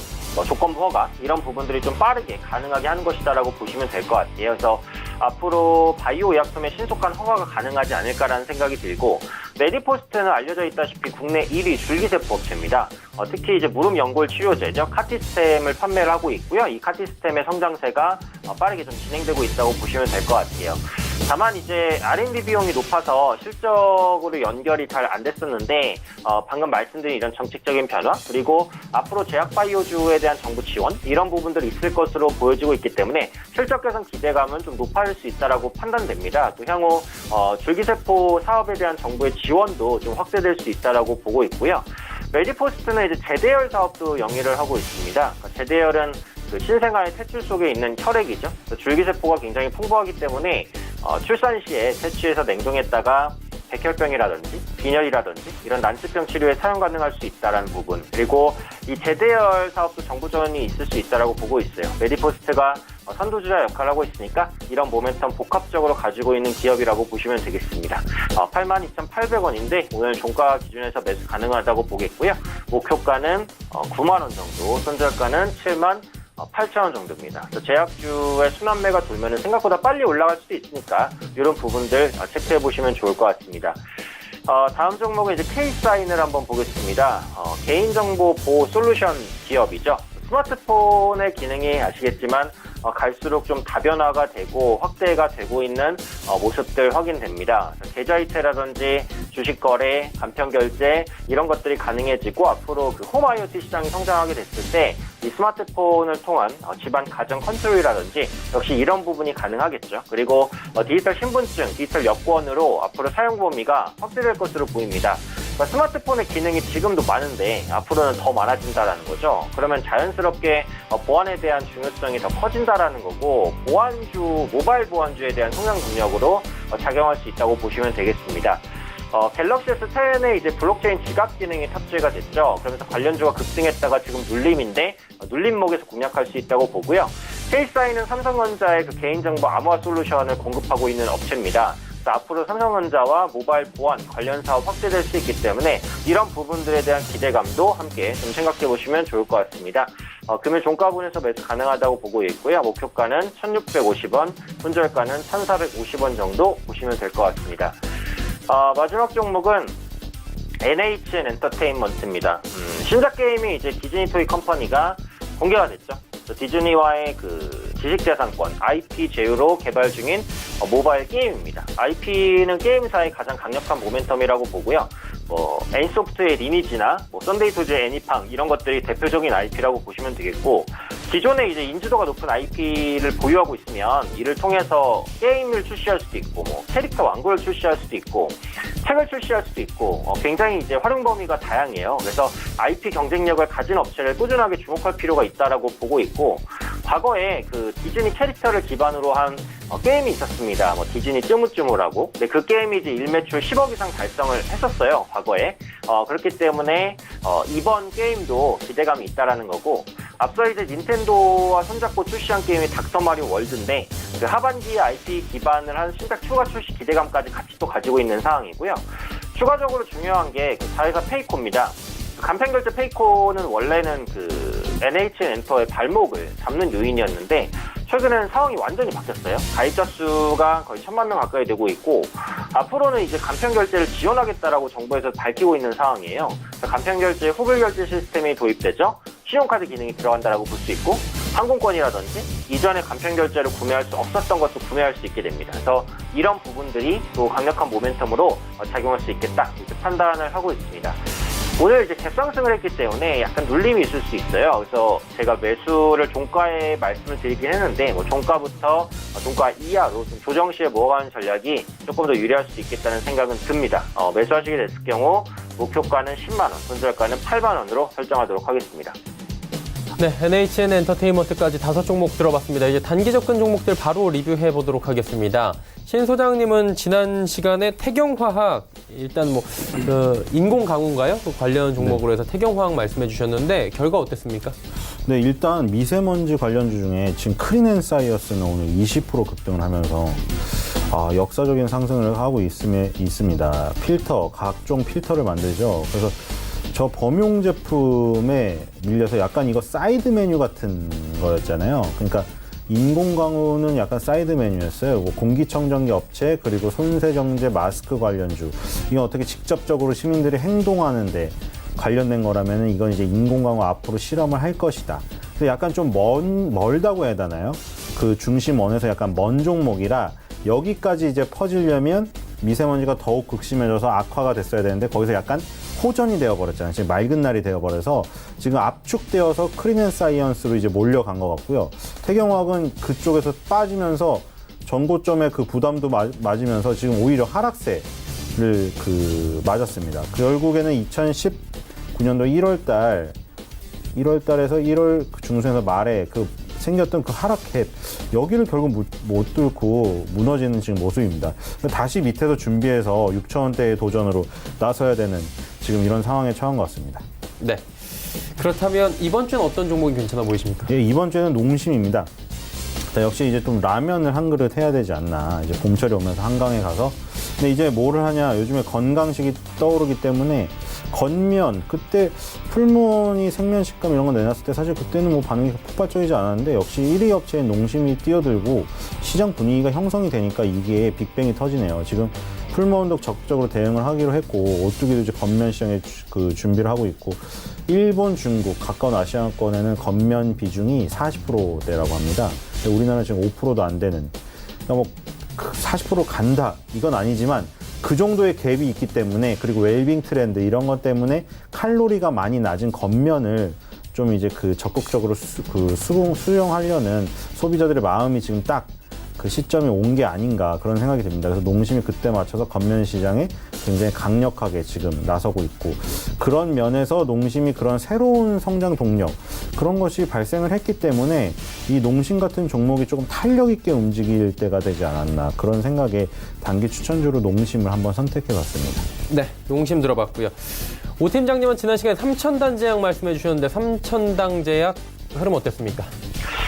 조건부 허가 이런 부분들이 좀 빠르게 가능하게 하는 것이다라고 보시면 될 것 같아요. 그래서 앞으로 바이오 의약품의 신속한 허가가 가능하지 않을까라는 생각이 들고, 메디포스트는 알려져 있다시피 국내 1위 줄기세포 업체입니다. 특히 이제 무릎 연골 치료제죠. 카티스템을 판매를 하고 있고요. 이 카티스템의 성장세가 빠르게 좀 진행되고 있다고 보시면 될 것 같아요. 다만 이제 R&D 비용이 높아서 실적으로 연결이 잘 안 됐었는데 방금 말씀드린 이런 정책적인 변화 그리고 앞으로 제약바이오주에 대한 정부 지원 이런 부분들이 있을 것으로 보여지고 있기 때문에 실적 개선 기대감은 좀 높아질 수 있다라고 판단됩니다. 또 향후 줄기세포 사업에 대한 정부의 지원도 좀 확대될 수 있다라고 보고 있고요. 메디포스트는 이제 제대열 사업도 영위를 하고 있습니다. 그러니까 제대열은 그 신생아의 태출 속에 있는 혈액이죠. 줄기세포가 굉장히 풍부하기 때문에 출산 시에 채취해서 냉동했다가 백혈병이라든지 빈혈이라든지 이런 난치병 치료에 사용 가능할 수 있다는 부분 그리고 이 제대열 사업도 정부 지원이 있을 수 있다고 보고 있어요. 메디포스트가 선두주자 역할을 하고 있으니까 이런 모멘텀 복합적으로 가지고 있는 기업이라고 보시면 되겠습니다. 82,800원인데 오늘 종가 기준에서 매수 가능하다고 보겠고요. 목표가는 9만 원 정도, 손절가는 78,000원 정도입니다. 제약주의 순환매가 돌면 생각보다 빨리 올라갈 수도 있으니까 이런 부분들 체크해 보시면 좋을 것 같습니다. 다음 종목은 이제 K사인을 한번 보겠습니다. 개인정보 보호 솔루션 기업이죠. 스마트폰의 기능이 아시겠지만 갈수록 좀 다변화가 되고 확대가 되고 있는 모습들 확인됩니다. 계좌이체라든지 주식거래, 간편결제 이런 것들이 가능해지고 앞으로 그 홈 IoT 시장이 성장하게 됐을 때 이 스마트폰을 통한 집안 가정 컨트롤이라든지 역시 이런 부분이 가능하겠죠. 그리고 디지털 신분증, 디지털 여권으로 앞으로 사용 범위가 확대될 것으로 보입니다. 그러니까 스마트폰의 기능이 지금도 많은데 앞으로는 더 많아진다라는 거죠. 그러면 자연스럽게 보안에 대한 중요성이 더 커진다라는 거고 보안주, 모바일 보안주에 대한 성장 동력으로 작용할 수 있다고 보시면 되겠습니다. 갤럭시 S10에 이제 블록체인 지갑 기능이 탑재가 됐죠. 그러면서 관련주가 급등했다가 지금 눌림인데 눌림목에서 공략할 수 있다고 보고요. K사인은 삼성전자의 그 개인정보 암호화 솔루션을 공급하고 있는 업체입니다. 앞으로 삼성전자와 모바일 보안 관련 사업 확대될 수 있기 때문에 이런 부분들에 대한 기대감도 함께 좀 생각해 보시면 좋을 것 같습니다. 금일 종가분에서 매수 가능하다고 보고 있고요. 목표가는 1,650원, 손절가는 1,450원 정도 보시면 될 것 같습니다. 마지막 종목은 NHN 엔터테인먼트입니다. 신작 게임이 이제 디즈니 토이 컴퍼니가 공개가 됐죠. 디즈니와의 그 지식재산권, IP 제휴로 개발 중인 모바일 게임입니다. IP는 게임사의 가장 강력한 모멘텀이라고 보고요. N소프트의 리니지나 썬데이 토즈의 애니팡 이런 것들이 대표적인 IP라고 보시면 되겠고 기존에 이제 인지도가 높은 IP를 보유하고 있으면 이를 통해서 게임을 출시할 수도 있고 캐릭터 왕구를 출시할 수도 있고 책을 출시할 수도 있고 굉장히 이제 활용 범위가 다양해요. 그래서 IP 경쟁력을 가진 업체를 꾸준하게 주목할 필요가 있다라고 보고 있고 과거에 그 디즈니 캐릭터를 기반으로 한 게임이 있었습니다. 디즈니 쯔무쯔무라고. 근데 그 게임이 이제 일매출 10억 이상 달성을 했었어요. 과거에. 그렇기 때문에 이번 게임도 기대감이 있다라는 거고 앞서 이제 닌텐도와 손잡고 출시한 게임이 닥터 마리오 월드인데 그 하반기에 IP 기반을 한 신작 추가 출시 기대감까지 같이 또 가지고 있는 상황이고요. 추가적으로 중요한 게 그 자회사 페이코입니다. 간편결제 페이코는 원래는 그 NHN 엔터의 발목을 잡는 요인이었는데 최근에는 상황이 완전히 바뀌었어요. 가입자 수가 거의 1,000만 명 가까이 되고 있고 앞으로는 이제 간편결제를 지원하겠다라고 정부에서 밝히고 있는 상황이에요. 간편결제, 후불결제 시스템이 도입되죠. 신용카드 기능이 들어간다라고 볼 수 있고 항공권이라든지 이전에 간편결제를 구매할 수 없었던 것도 구매할 수 있게 됩니다. 그래서 이런 부분들이 또 강력한 모멘텀으로 작용할 수 있겠다 이렇게 판단을 하고 있습니다. 오늘 이제 갭상승을 했기 때문에 약간 눌림이 있을 수 있어요. 그래서 제가 매수를 종가에 말씀을 드리긴 했는데 종가부터 종가 이하로 좀 조정 시에 모아가는 전략이 조금 더 유리할 수 있겠다는 생각은 듭니다. 매수하시게 됐을 경우 목표가는 10만 원, 손절가는 8만 원으로 설정하도록 하겠습니다. 네, NHN 엔터테인먼트까지 5종목 들어봤습니다. 이제 단기 접근 종목들 바로 리뷰해 보도록 하겠습니다. 신 소장님은 지난 시간에 태경화학 일단 인공강우인가요? 그 관련 종목으로 해서 태경화학 말씀해 주셨는데 결과 어땠습니다? 네, 일단 미세먼지 관련주 중에 지금 크린앤사이어스는 오늘 20% 급등을 하면서 역사적인 상승을 하고 있습니다. 각종 필터를 만들죠. 그래서 저 범용 제품에 밀려서 약간 이거 사이드 메뉴 같은 거였잖아요. 그러니까 인공광우는 약간 사이드 메뉴였어요. 공기청정기 업체 그리고 손세정제 마스크 관련주. 이건 어떻게 직접적으로 시민들이 행동하는데 관련된 거라면 이건 이제 인공광우 앞으로 실험을 할 것이다. 그래서 약간 좀 멀다고 해야 되나요? 그 중심원에서 약간 먼 종목이라 여기까지 이제 퍼지려면 미세먼지가 더욱 극심해져서 악화가 됐어야 되는데 거기서 약간 호전이 되어버렸잖아요. 지금 맑은 날이 되어버려서 지금 압축되어서 크리넨사이언스로 이제 몰려간 것 같고요. 태경화학은 그쪽에서 빠지면서 전고점의 그 부담도 맞으면서 지금 오히려 하락세를 맞았습니다. 결국에는 2019년도 1월달에서 1월 중순에서 말에 생겼던 그 하락캡 여기를 결국 못 뚫고 무너지는 지금 모습입니다. 다시 밑에서 준비해서 6,000원대의 도전으로 나서야 되는 지금 이런 상황에 처한 것 같습니다. 네. 그렇다면 이번 주는 어떤 종목이 괜찮아 보이십니까? 예, 이번 주에는 농심입니다. 자, 역시 이제 좀 라면을 한 그릇 해야 되지 않나. 이제 봄철이 오면서 한강에 가서. 근데 이제 뭐를 하냐. 요즘에 건강식이 떠오르기 때문에 건면, 그때 풀무원이 생면 식감 이런 거 내놨을 때 사실 그때는 뭐 반응이 폭발적이지 않았는데 역시 1위 업체인 농심이 뛰어들고 시장 분위기가 형성이 되니까 이게 빅뱅이 터지네요. 지금 풀무원도 적극적으로 대응을 하기로 했고 오뚜기도 이제 건면 시장에 준비를 하고 있고 일본, 중국, 가까운 아시아권에는 건면 비중이 40%대라고 합니다. 근데 우리나라는 지금 5%도 안 되는. 그러니까 뭐 40% 간다 이건 아니지만 그 정도의 갭이 있기 때문에 그리고 웰빙 트렌드 이런 것 때문에 칼로리가 많이 낮은 건면을 좀 이제 적극적으로 수용하려는 소비자들의 마음이 지금 딱 그 시점이 온 게 아닌가 그런 생각이 듭니다. 그래서 농심이 그때 맞춰서 건면 시장에 굉장히 강력하게 지금 나서고 있고 그런 면에서 농심이 그런 새로운 성장 동력 그런 것이 발생을 했기 때문에 이 농심 같은 종목이 조금 탄력 있게 움직일 때가 되지 않았나 그런 생각에 단기 추천주로 농심을 한번 선택해 봤습니다. 네, 농심 들어봤고요. 오 팀장님은 지난 시간에 삼천단 제약 말씀해 주셨는데 삼천당 제약 흐름 어땠습니까?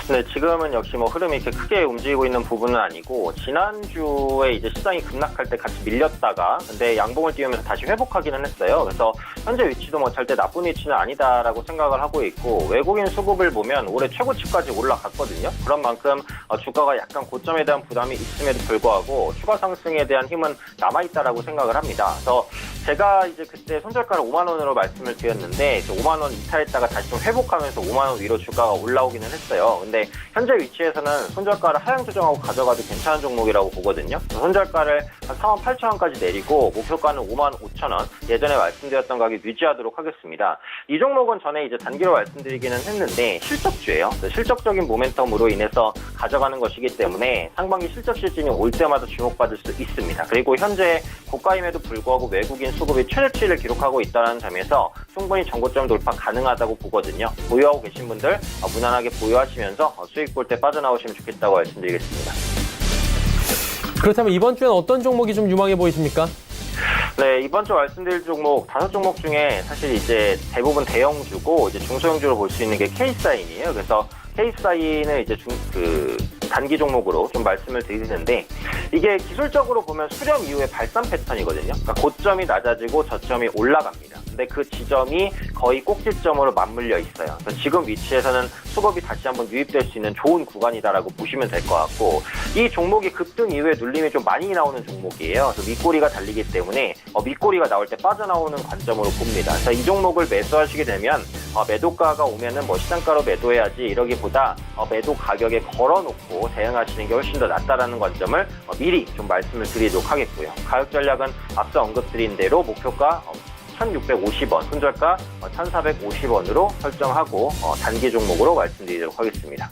네, 지금은 역시 뭐 흐름이 이렇게 크게 움직이고 있는 부분은 아니고 지난주에 이제 시장이 급락할 때 같이 밀렸다가 근데 양봉을 띄우면서 다시 회복하기는 했어요. 그래서 현재 위치도 뭐 절대 나쁜 위치는 아니다라고 생각을 하고 있고 외국인 수급을 보면 올해 최고치까지 올라갔거든요. 그런 만큼 주가가 약간 고점에 대한 부담이 있음에도 불구하고 추가 상승에 대한 힘은 남아있다라고 생각을 합니다. 그래서 제가 이제 그때 손절가를 5만 원으로 말씀을 드렸는데 5만 원 이탈했다가 다시 좀 회복하면서 5만 원 위로 주가가 올라오기는 했어요. 근데 현재 위치에서는 손절가를 하향 조정하고 가져가도 괜찮은 종목이라고 보거든요. 손절가를 한 4만 8천 원까지 내리고 목표가는 5만 5천 원 예전에 말씀드렸던 가격 유지하도록 하겠습니다. 이 종목은 전에 이제 단기로 말씀드리기는 했는데 실적주예요. 실적적인 모멘텀으로 인해서 가져가는 것이기 때문에 상반기 실적 시즌이 올 때마다 주목받을 수 있습니다. 그리고 현재 고가임에도 불구하고 외국인 수급이 최저치를 기록하고 있다는 점에서 충분히 전고점 돌파 가능하다고 보거든요. 보유하고 계신 분들 무난하게 보유하시면서 수익 볼 때 빠져나오시면 좋겠다고 말씀드리겠습니다. 그렇다면 이번 주에는 어떤 종목이 좀 유망해 보이십니까? 네, 이번 주 말씀드릴 종목 5종목 중에 사실 이제 대부분 대형주고 이제 중소형주로 볼 수 있는 게 K사인이에요. 그래서 K사인을 이제 단기 종목으로 좀 말씀을 드리는데 이게 기술적으로 보면 수렴 이후의 발산 패턴이거든요. 그러니까 고점이 낮아지고 저점이 올라갑니다. 근데 그 지점이 거의 꼭지점으로 맞물려 있어요. 그래서 지금 위치에서는 수급이 다시 한번 유입될 수 있는 좋은 구간이다라고 보시면 될 것 같고 이 종목이 급등 이후에 눌림이 좀 많이 나오는 종목이에요. 그래서 밑꼬리가 달리기 때문에 밑꼬리가 나올 때 빠져나오는 관점으로 봅니다. 그래서 이 종목을 매수하시게 되면 매도가가 오면은 뭐 시장가로 매도해야지 이러기보다 매도 가격에 걸어놓고 대응하시는 게 훨씬 더 낫다라는 관점을 미리 좀 말씀을 드리도록 하겠고요. 가격 전략은 앞서 언급드린 대로 목표가 1,650원, 손절가 1,450원으로 설정하고 단기 종목으로 말씀드리도록 하겠습니다.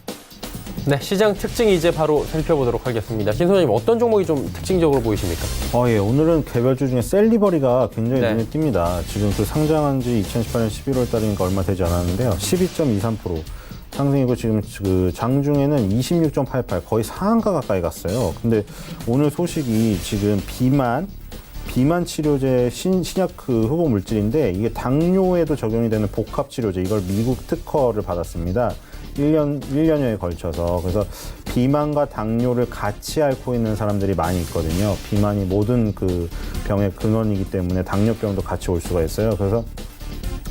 네, 시장 특징 이제 바로 살펴보도록 하겠습니다. 신 소장님 어떤 종목이 좀 특징적으로 보이십니까? 예, 오늘은 개별주 중에 셀리버리가 굉장히 네. 눈에 띕니다. 지금 상장한 지 2018년 11월 달이니까 얼마 되지 않았는데요. 12.23% 상승이고 지금 장중에는 26.88 거의 상한가 가까이 갔어요. 근데 오늘 소식이 지금 비만 치료제 신약 후보 물질인데 이게 당뇨에도 적용이 되는 복합 치료제 이걸 미국 특허를 받았습니다. 1년여에 걸쳐서. 그래서 비만과 당뇨를 같이 앓고 있는 사람들이 많이 있거든요. 비만이 모든 병의 근원이기 때문에 당뇨병도 같이 올 수가 있어요. 그래서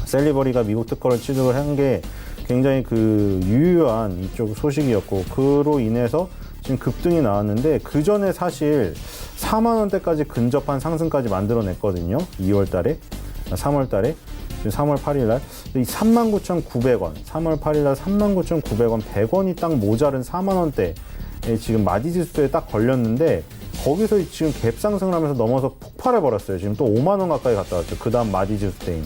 셀리버리가 미국 특허를 취득을 한 게 굉장히 유효한 이쪽 소식이었고 그로 인해서 지금 급등이 나왔는데 그 전에 사실 4만 원대까지 근접한 상승까지 만들어냈거든요. 2월 달에, 3월 달에. 지금 3월 8일 날 39,900원, 3월 8일 날 39,900원, 100원이 딱 모자른 4만 원대에 지금 마디지수에 딱 걸렸는데 거기서 지금 갭 상승을 하면서 넘어서 폭발해 버렸어요. 지금 또 5만 원 가까이 갔다 왔죠. 그 다음 마디즈스테인.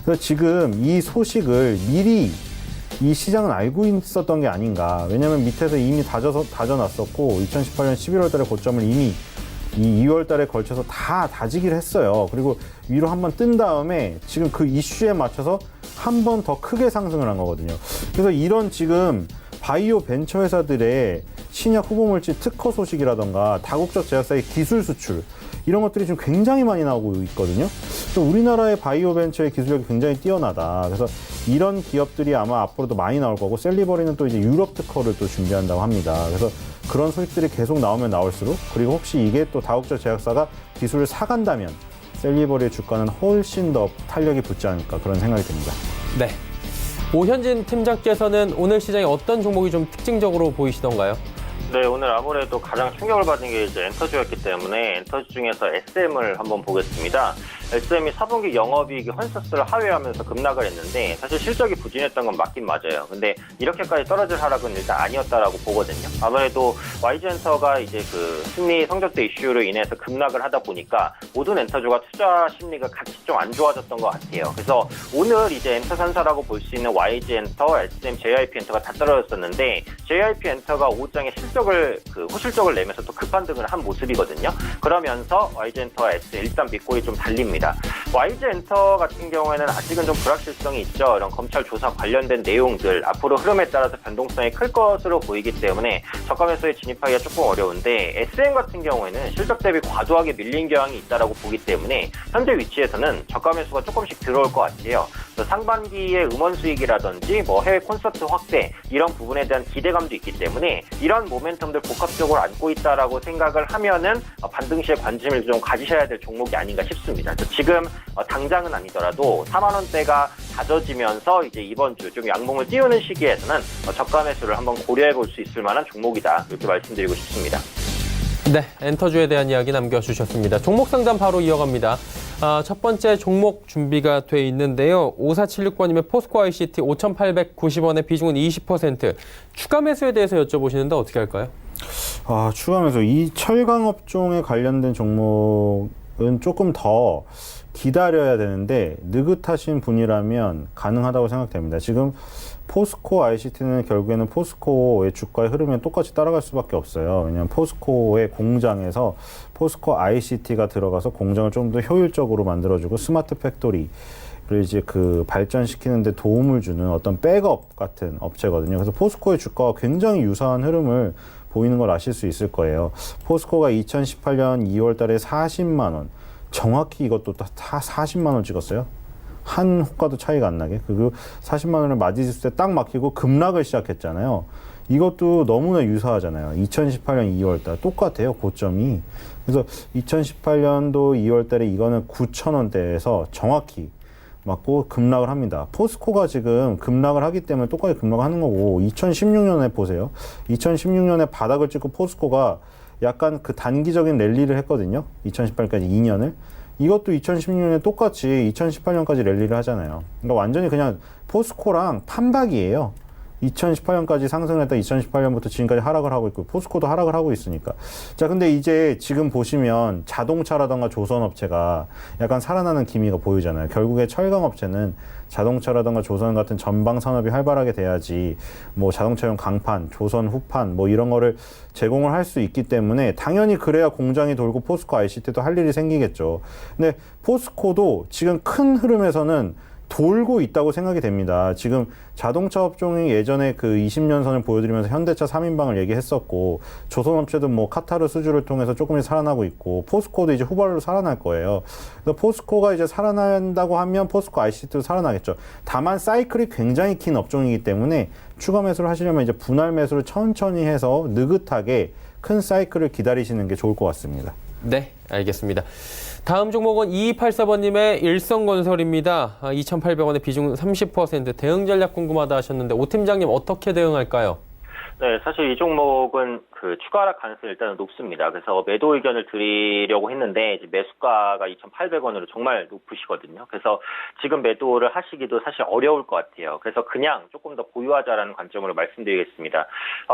그래서 지금 이 소식을 미리 이 시장은 알고 있었던 게 아닌가. 왜냐하면 밑에서 이미 다져놨었고 2018년 11월 달에 고점을 이미 이 2월 달에 걸쳐서 다 다지기를 했어요. 그리고 위로 한번 뜬 다음에 지금 그 이슈에 맞춰서 한 번 더 크게 상승을 한 거거든요. 그래서 이런 지금 바이오 벤처 회사들의 신약 후보물질 특허 소식이라던가 다국적 제약사의 기술 수출 이런 것들이 지금 굉장히 많이 나오고 있거든요. 그래서 우리나라의 바이오 벤처의 기술력이 굉장히 뛰어나다. 그래서 이런 기업들이 아마 앞으로도 많이 나올 거고 셀리버리는 또 이제 유럽 특허를 또 준비한다고 합니다. 그래서 그런 소식들이 계속 나오면 나올수록 그리고 혹시 이게 또 다국적 제약사가 기술을 사간다면 셀리버리의 주가는 훨씬 더 탄력이 붙지 않을까 그런 생각이 듭니다. 네. 오현진 팀장께서는 오늘 시장에 어떤 종목이 좀 특징적으로 보이시던가요? 네, 오늘 아무래도 가장 충격을 받은 게 이제 엔터주였기 때문에 엔터주 중에서 SM을 한번 보겠습니다. SM이 4분기 영업이익이 컨센서스를 하회하면서 급락을 했는데 사실 실적이 부진했던 건 맞긴 맞아요. 근데 이렇게까지 떨어질 하락은 일단 아니었다라고 보거든요. 아무래도 YG엔터가 이제 그 승리 성적대 이슈로 인해서 급락을 하다 보니까 모든 엔터주가 투자 심리가 같이 좀 안 좋아졌던 것 같아요. 그래서 오늘 이제 엔터 산사라고 볼 수 있는 YG엔터, SM, JYP엔터가 다 떨어졌었는데 JYP엔터가 5장의 호실적을 내면서 또 급반등을 한 모습이거든요. 그러면서 YG엔터와 SM 일단 믿고이 좀 달립니다. YG엔터 같은 경우에는 아직은 좀 불확실성이 있죠. 이런 검찰 조사 관련된 내용들 앞으로 흐름에 따라서 변동성이 클 것으로 보이기 때문에 저가 매수에 진입하기가 조금 어려운데 SM 같은 경우에는 실적 대비 과도하게 밀린 경향이 있다라고 보기 때문에 현재 위치에서는 저가 매수가 조금씩 들어올 것 같아요. 상반기에 음원 수익이라든지 뭐 해외 콘서트 확대 이런 부분에 대한 기대감도 있기 때문에 이런 모멘텀들 복합적으로 안고 있다라고 생각을 하면은 반등 시에 관심을 좀 가지셔야 될 종목이 아닌가 싶습니다. 지금 당장은 아니더라도 4만 원대가 다져지면서 이제 이번 주 좀 양봉을 띄우는 시기에서는 저가 매수를 한번 고려해 볼 수 있을 만한 종목이다 이렇게 말씀드리고 싶습니다. 네, 엔터주에 대한 이야기 남겨주셨습니다. 종목 상담 바로 이어갑니다. 첫 번째 종목 준비가 돼 있는데요. 5476번님의 포스코 ICT 5,890원의 비중은 20%. 추가 매수에 대해서 여쭤보시는데 어떻게 할까요? 추가 매수. 이 철강 업종에 관련된 종목은 조금 더 기다려야 되는데 느긋하신 분이라면 가능하다고 생각됩니다. 지금 포스코 ICT는 결국에는 포스코의 주가의 흐름에 똑같이 따라갈 수밖에 없어요. 왜냐하면 포스코의 공장에서 포스코 ICT가 들어가서 공장을 좀 더 효율적으로 만들어주고 스마트 팩토리를 이제 그 발전시키는 데 도움을 주는 어떤 백업 같은 업체거든요. 그래서 포스코의 주가와 굉장히 유사한 흐름을 보이는 걸 아실 수 있을 거예요. 포스코가 2018년 2월 달에 40만 원, 정확히 이것도 다 40만 원 찍었어요. 한 호가도 차이가 안 나게. 그리고 40만 원을 마디지수 때 딱 막히고 급락을 시작했잖아요. 이것도 너무나 유사하잖아요. 2018년 2월 달 똑같아요. 고점이. 그래서 2018년도 2월 달에 이거는 9,000원대에서 정확히 맞고 급락을 합니다. 포스코가 지금 급락을 하기 때문에 똑같이 급락을 하는 거고 2016년에 보세요. 2016년에 바닥을 찍고 포스코가 약간 그 단기적인 랠리를 했거든요. 2018년까지 2년을. 이것도 2016년에 똑같이 2018년까지 랠리를 하잖아요. 그러니까 완전히 그냥 포스코랑 판박이에요. 2018년까지 상승을 했다 2018년부터 지금까지 하락을 하고 있고 포스코도 하락을 하고 있으니까. 자, 근데 이제 지금 보시면 자동차라던가 조선업체가 약간 살아나는 기미가 보이잖아요. 결국에 철강업체는 자동차라던가 조선 같은 전방 산업이 활발하게 돼야지 뭐 자동차용 강판, 조선 후판 뭐 이런 거를 제공을 할 수 있기 때문에 당연히 그래야 공장이 돌고 포스코 ICT도 할 일이 생기겠죠. 근데 포스코도 지금 큰 흐름에서는 돌고 있다고 생각이 됩니다. 지금 자동차 업종이 예전에 그 20년 선을 보여드리면서 현대차 3인방을 얘기했었고 조선업체도 뭐 카타르 수주를 통해서 조금씩 살아나고 있고 포스코도 이제 후발로 살아날 거예요. 그래서 포스코가 이제 살아난다고 하면 포스코 ICT도 살아나겠죠. 다만 사이클이 굉장히 긴 업종이기 때문에 추가 매수를 하시려면 이제 분할 매수를 천천히 해서 느긋하게 큰 사이클을 기다리시는 게 좋을 것 같습니다. 네, 알겠습니다. 다음 종목은 2284번님의 일성건설입니다. 2,800원의 비중 30%. 대응 전략 궁금하다 하셨는데 오 팀장님 어떻게 대응할까요? 네, 사실 이 종목은 그 추가 하락 가능성이 일단은 높습니다. 그래서 매도 의견을 드리려고 했는데 이제 매수가가 2,800원으로 정말 높으시거든요. 그래서 지금 매도를 하시기도 사실 어려울 것 같아요. 그래서 그냥 조금 더 보유하자라는 관점으로 말씀드리겠습니다.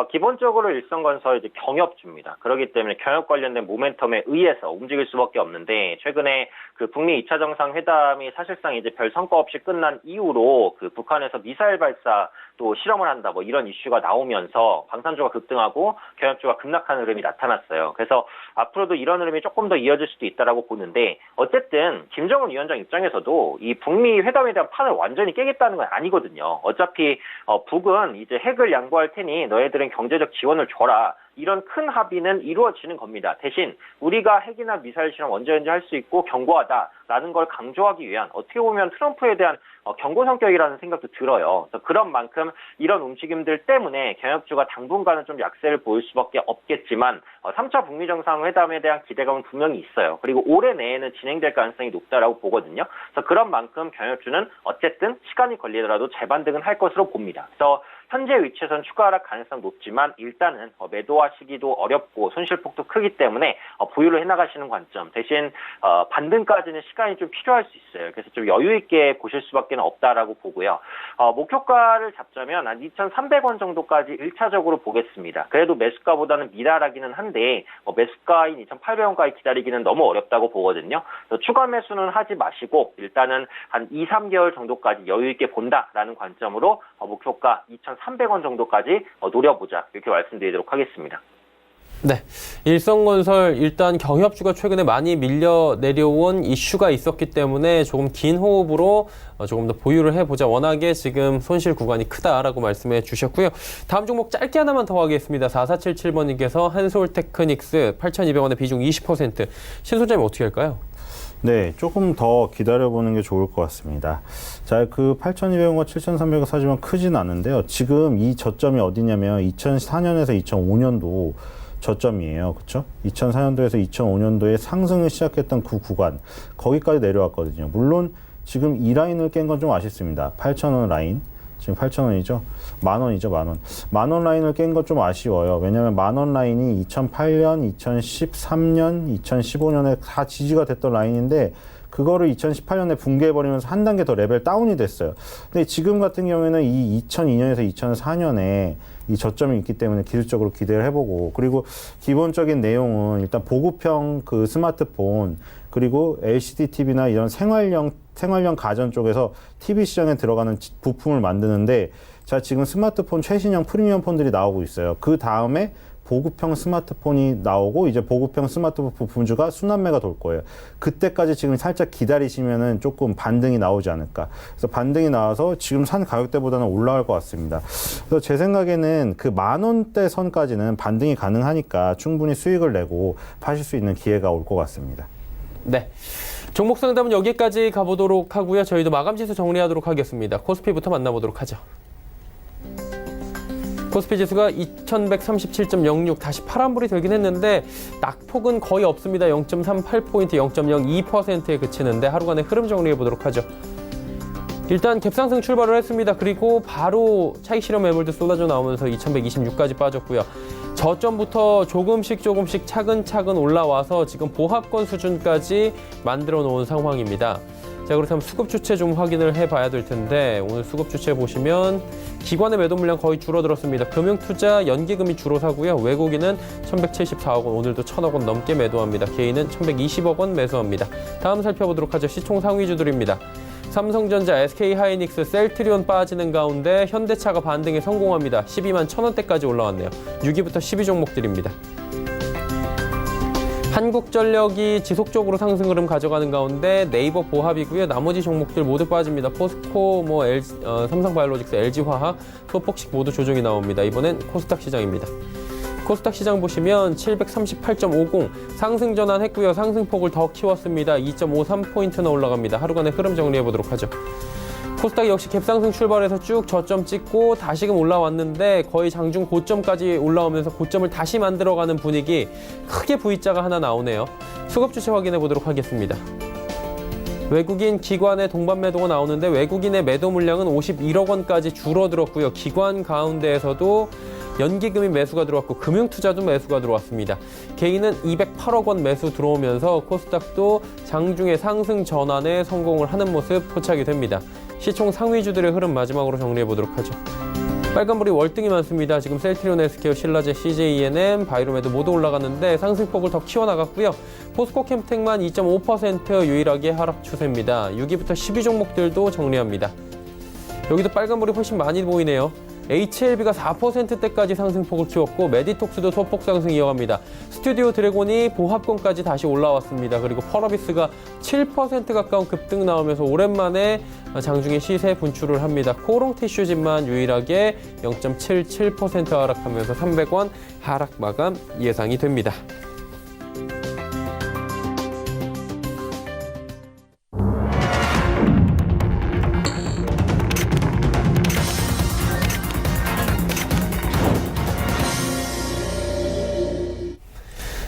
기본적으로 일성건설 이제 경협주입니다. 그렇기 때문에 경협 관련된 모멘텀에 의해서 움직일 수밖에 없는데 최근에 그 북미 2차 정상회담이 사실상 이제 별 성과 없이 끝난 이후로 그 북한에서 미사일 발사 또 실험을 한다 뭐 이런 이슈가 나오면서 방산주가 급등하고 경협주가 급락하는 흐름이 나타났어요. 그래서 앞으로도 이런 흐름이 조금 더 이어질 수도 있다라고 보는데 어쨌든 김정은 위원장 입장에서도 이 북미 회담에 대한 판을 완전히 깨겠다는 건 아니거든요. 어차피 북은 이제 핵을 양보할 테니 너희들은 경제적 지원을 줘라. 이런 큰 합의는 이루어지는 겁니다. 대신 우리가 핵이나 미사일 실험 언제든지 할 수 있고 견고하다라는 걸 강조하기 위한 어떻게 보면 트럼프에 대한 경고 성격이라는 생각도 들어요. 그래서 그런 만큼 이런 움직임들 때문에 경협주가 당분간은 좀 약세를 보일 수밖에 없겠지만 3차 북미 정상회담에 대한 기대감은 분명히 있어요. 그리고 올해 내에는 진행될 가능성이 높다라고 보거든요. 그래서 그런 만큼 경협주는 어쨌든 시간이 걸리더라도 재반등은 할 것으로 봅니다. 그래서 현재 위치에서는 추가 하락 가능성 높지만 일단은 매도하시기도 어렵고 손실폭도 크기 때문에 보유를 해나가시는 관점 대신 반등까지는 시간이 좀 필요할 수 있어요. 그래서 좀 여유 있게 보실 수밖에 없다라고 보고요. 목표가를 잡자면 한 2,300원 정도까지 1차적으로 보겠습니다. 그래도 매수가보다는 미달하기는 한데 매수가인 2,800원까지 기다리기는 너무 어렵다고 보거든요. 추가 매수는 하지 마시고 일단은 한 2, 3개월 정도까지 여유 있게 본다라는 관점으로 목표가 2,300원 정도까지 노려보자 이렇게 말씀드리도록 하겠습니다. 네, 일성건설 일단 경협주가 최근에 많이 밀려 내려온 이슈가 있었기 때문에 조금 긴 호흡으로 조금 더 보유를 해보자. 워낙에 지금 손실 구간이 크다라고 말씀해 주셨고요. 다음 종목 짧게 하나만 더 하겠습니다. 4477번님께서 한솔테크닉스 8,200원의 비중 20%. 신소장님 어떻게 할까요? 네, 조금 더 기다려보는 게 좋을 것 같습니다. 자, 그 8,200원과 7,300원 사지만 크진 않은데요. 지금 이 저점이 어디냐면 2004년에서 2005년도 저점이에요. 그렇죠? 2004년도에서 2005년도에 상승을 시작했던 그 구간, 거기까지 내려왔거든요. 물론 지금 이 라인을 깬 건 좀 아쉽습니다. 8,000원 라인. 지금 8,000원이죠? 만원이죠, 만원. 만원 라인을 깬 건 좀 아쉬워요. 왜냐면 만원 라인이 2008년, 2013년, 2015년에 다 지지가 됐던 라인인데, 그거를 2018년에 붕괴해버리면서 한 단계 더 레벨 다운이 됐어요. 근데 지금 같은 경우에는 이 2002년에서 2004년에 이 저점이 있기 때문에 기술적으로 기대를 해보고, 그리고 기본적인 내용은 일단 보급형 그 스마트폰, 그리고 LCD TV나 이런 생활형 가전 쪽에서 TV 시장에 들어가는 부품을 만드는데, 자, 지금 스마트폰 최신형 프리미엄 폰들이 나오고 있어요. 그 다음에 보급형 스마트폰이 나오고 이제 보급형 스마트폰 부품주가 순환매가 돌 거예요. 그때까지 지금 살짝 기다리시면은 조금 반등이 나오지 않을까. 그래서 반등이 나와서 지금 산 가격대보다는 올라갈 것 같습니다. 그래서 제 생각에는 그 만원대 선까지는 반등이 가능하니까 충분히 수익을 내고 파실 수 있는 기회가 올 것 같습니다. 네. 종목 상담은 여기까지 가보도록 하고요. 저희도 마감지수 정리하도록 하겠습니다. 코스피부터 만나보도록 하죠. 코스피 지수가 2137.06 다시 파란불이 되긴 했는데 낙폭은 거의 없습니다. 0.38포인트, 0.02%에 그치는데 하루간의 흐름 정리해 보도록 하죠. 일단 갭상승 출발을 했습니다. 그리고 바로 차익 실현 매물도 쏟아져 나오면서 2126까지 빠졌고요. 저점부터 조금씩 차근차근 올라와서 지금 보합권 수준까지 만들어 놓은 상황입니다. 자, 그렇다면 수급 주체 좀 확인을 해봐야 될 텐데 오늘 수급 주체 보시면 기관의 매도 물량 거의 줄어들었습니다. 금융투자, 연기금이 주로 사고요. 외국인은 1,174억 원, 오늘도 1,000억 원 넘게 매도합니다. 개인은 1,120억 원 매수합니다. 다음 살펴보도록 하죠. 시총 상위주들입니다. 삼성전자, SK하이닉스, 셀트리온 빠지는 가운데 현대차가 반등에 성공합니다. 12만 1,000원대까지 올라왔네요. 6위부터 10위 종목들입니다. 한국전력이 지속적으로 상승 흐름 가져가는 가운데 네이버 보합이고요. 나머지 종목들 모두 빠집니다. 포스코, 삼성바이오로직스, LG화학, 소폭식 모두 조정이 나옵니다. 이번엔 코스닥 시장입니다. 코스닥 시장 보시면 738.50 상승 전환했고요. 상승폭을 더 키웠습니다. 2.53포인트나 올라갑니다. 하루간의 흐름 정리해 보도록 하죠. 코스닥 역시 갭상승 출발해서 쭉 저점 찍고 다시금 올라왔는데 거의 장중 고점까지 올라오면서 고점을 다시 만들어가는 분위기, 크게 V자가 하나 나오네요. 수급 주체 확인해 보도록 하겠습니다. 외국인 기관의 동반 매도가 나오는데 외국인의 매도 물량은 51억 원까지 줄어들었고요. 기관 가운데에서도 연기금이 매수가 들어왔고 금융투자도 매수가 들어왔습니다. 개인은 208억 원 매수 들어오면서 코스닥도 장중에 상승 전환에 성공을 하는 모습 포착이 됩니다. 시총 상위주들의 흐름 마지막으로 정리해 보도록 하죠. 빨간불이 월등히 많습니다. 지금 셀트리온 헬스케어, 신라제, CJENM, 바이로메드 모두 올라갔는데 상승폭을 더 키워나갔고요. 포스코 캠텍만 2.5% 유일하게 하락 추세입니다. 6위부터 10위 종목들도 정리합니다. 여기도 빨간불이 훨씬 많이 보이네요. HLB가 4%대까지 상승폭을 키웠고 메디톡스도 소폭 상승 이어갑니다. 스튜디오 드래곤이 보합권까지 다시 올라왔습니다. 그리고 펄어비스가 7% 가까운 급등 나오면서 오랜만에 장중에 시세 분출을 합니다. 코롱티슈진만 유일하게 0.77% 하락하면서 300원 하락 마감 예상이 됩니다.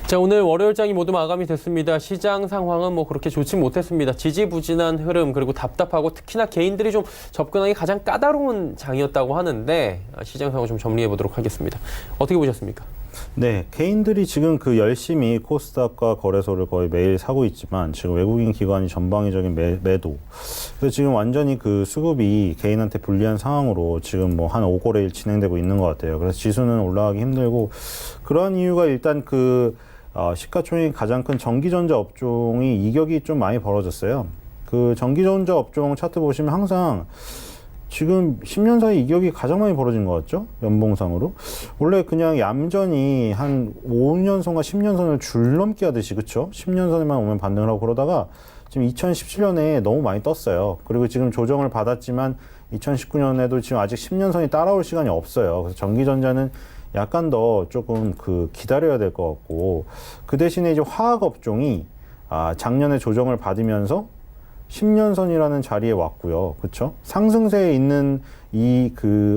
자, 오늘 월요일장이 모두 마감이 됐습니다. 시장 상황은 뭐 그렇게 좋지 못했습니다. 지지부진한 흐름, 그리고 답답하고 특히나 개인들이 좀 접근하기 가장 까다로운 장이었다고 하는데 시장 상황 좀 정리해 보도록 하겠습니다. 어떻게 보셨습니까? 네, 개인들이 지금 열심히 코스닥과 거래소를 거의 매일 사고 있지만 지금 외국인 기관이 전방위적인 매도. 그래서 지금 완전히 수급이 개인한테 불리한 상황으로 지금 뭐 한 5거래일 진행되고 있는 것 같아요. 그래서 지수는 올라가기 힘들고 그러한 이유가 일단 시가총액이 가장 큰 전기전자 업종이 이격이 좀 많이 벌어졌어요. 전기전자 업종 차트 보시면 항상 지금 10년 사이 이격이 가장 많이 벌어진 것 같죠? 연봉상으로. 원래 그냥 얌전히 한 5년선과 10년선을 줄넘기 하듯이, 그쵸? 10년선에만 오면 반등을 하고 그러다가 지금 2017년에 너무 많이 떴어요. 그리고 지금 조정을 받았지만 2019년에도 지금 아직 10년선이 따라올 시간이 없어요. 그래서 전기전자는 약간 더 조금 기다려야 될 것 같고, 그 대신에 이제 화학 업종이 작년에 조정을 받으면서 10년선이라는 자리에 왔고요. 그렇죠? 상승세에 있는 이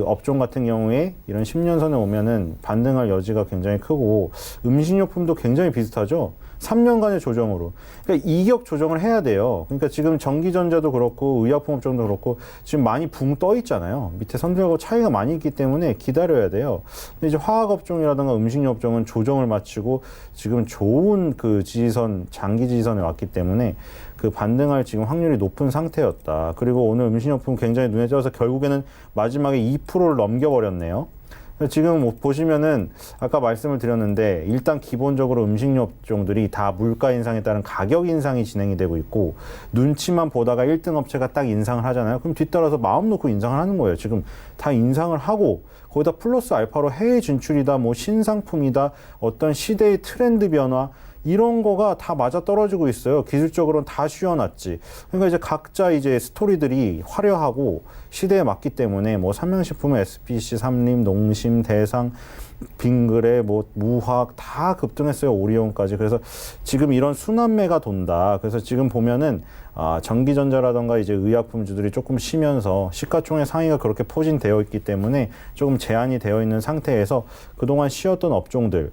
업종 같은 경우에 이런 10년선에 오면은 반등할 여지가 굉장히 크고, 음식료품도 굉장히 비슷하죠. 3년간의 조정으로. 그러니까 이격 조정을 해야 돼요. 그러니까 지금 전기전자도 그렇고 의약품 업종도 그렇고 지금 많이 붕 떠 있잖아요. 밑에 선들하고 차이가 많이 있기 때문에 기다려야 돼요. 근데 이제 화학 업종이라든가 음식료 업종은 조정을 마치고 지금 좋은 지지선, 장기 지지선에 왔기 때문에 반등할 지금 확률이 높은 상태였다. 그리고 오늘 음식료품 굉장히 눈에 띄어서 결국에는 마지막에 2%를 넘겨버렸네요. 지금 보시면은 아까 말씀을 드렸는데 일단 기본적으로 음식료 업종들이 다 물가 인상에 따른 가격 인상이 진행이 되고 있고, 눈치만 보다가 1등 업체가 딱 인상을 하잖아요. 그럼 뒤따라서 마음 놓고 인상을 하는 거예요. 지금 다 인상을 하고 거기다 플러스 알파로 해외 진출이다, 뭐 신상품이다, 어떤 시대의 트렌드 변화, 이런 거가 다 맞아 떨어지고 있어요. 기술적으로는 다 씌워놨지. 그러니까 이제 각자 스토리들이 화려하고 시대에 맞기 때문에 뭐 삼양식품은 SPC, 삼림, 농심, 대상, 빙그레, 무화학 다 급등했어요. 오리온까지. 그래서 지금 이런 순환매가 돈다. 그래서 지금 보면은 전기전자라던가 이제 의약품주들이 조금 쉬면서 시가총액 상위가 그렇게 포진되어 있기 때문에 조금 제한이 되어 있는 상태에서 그동안 쉬었던 업종들이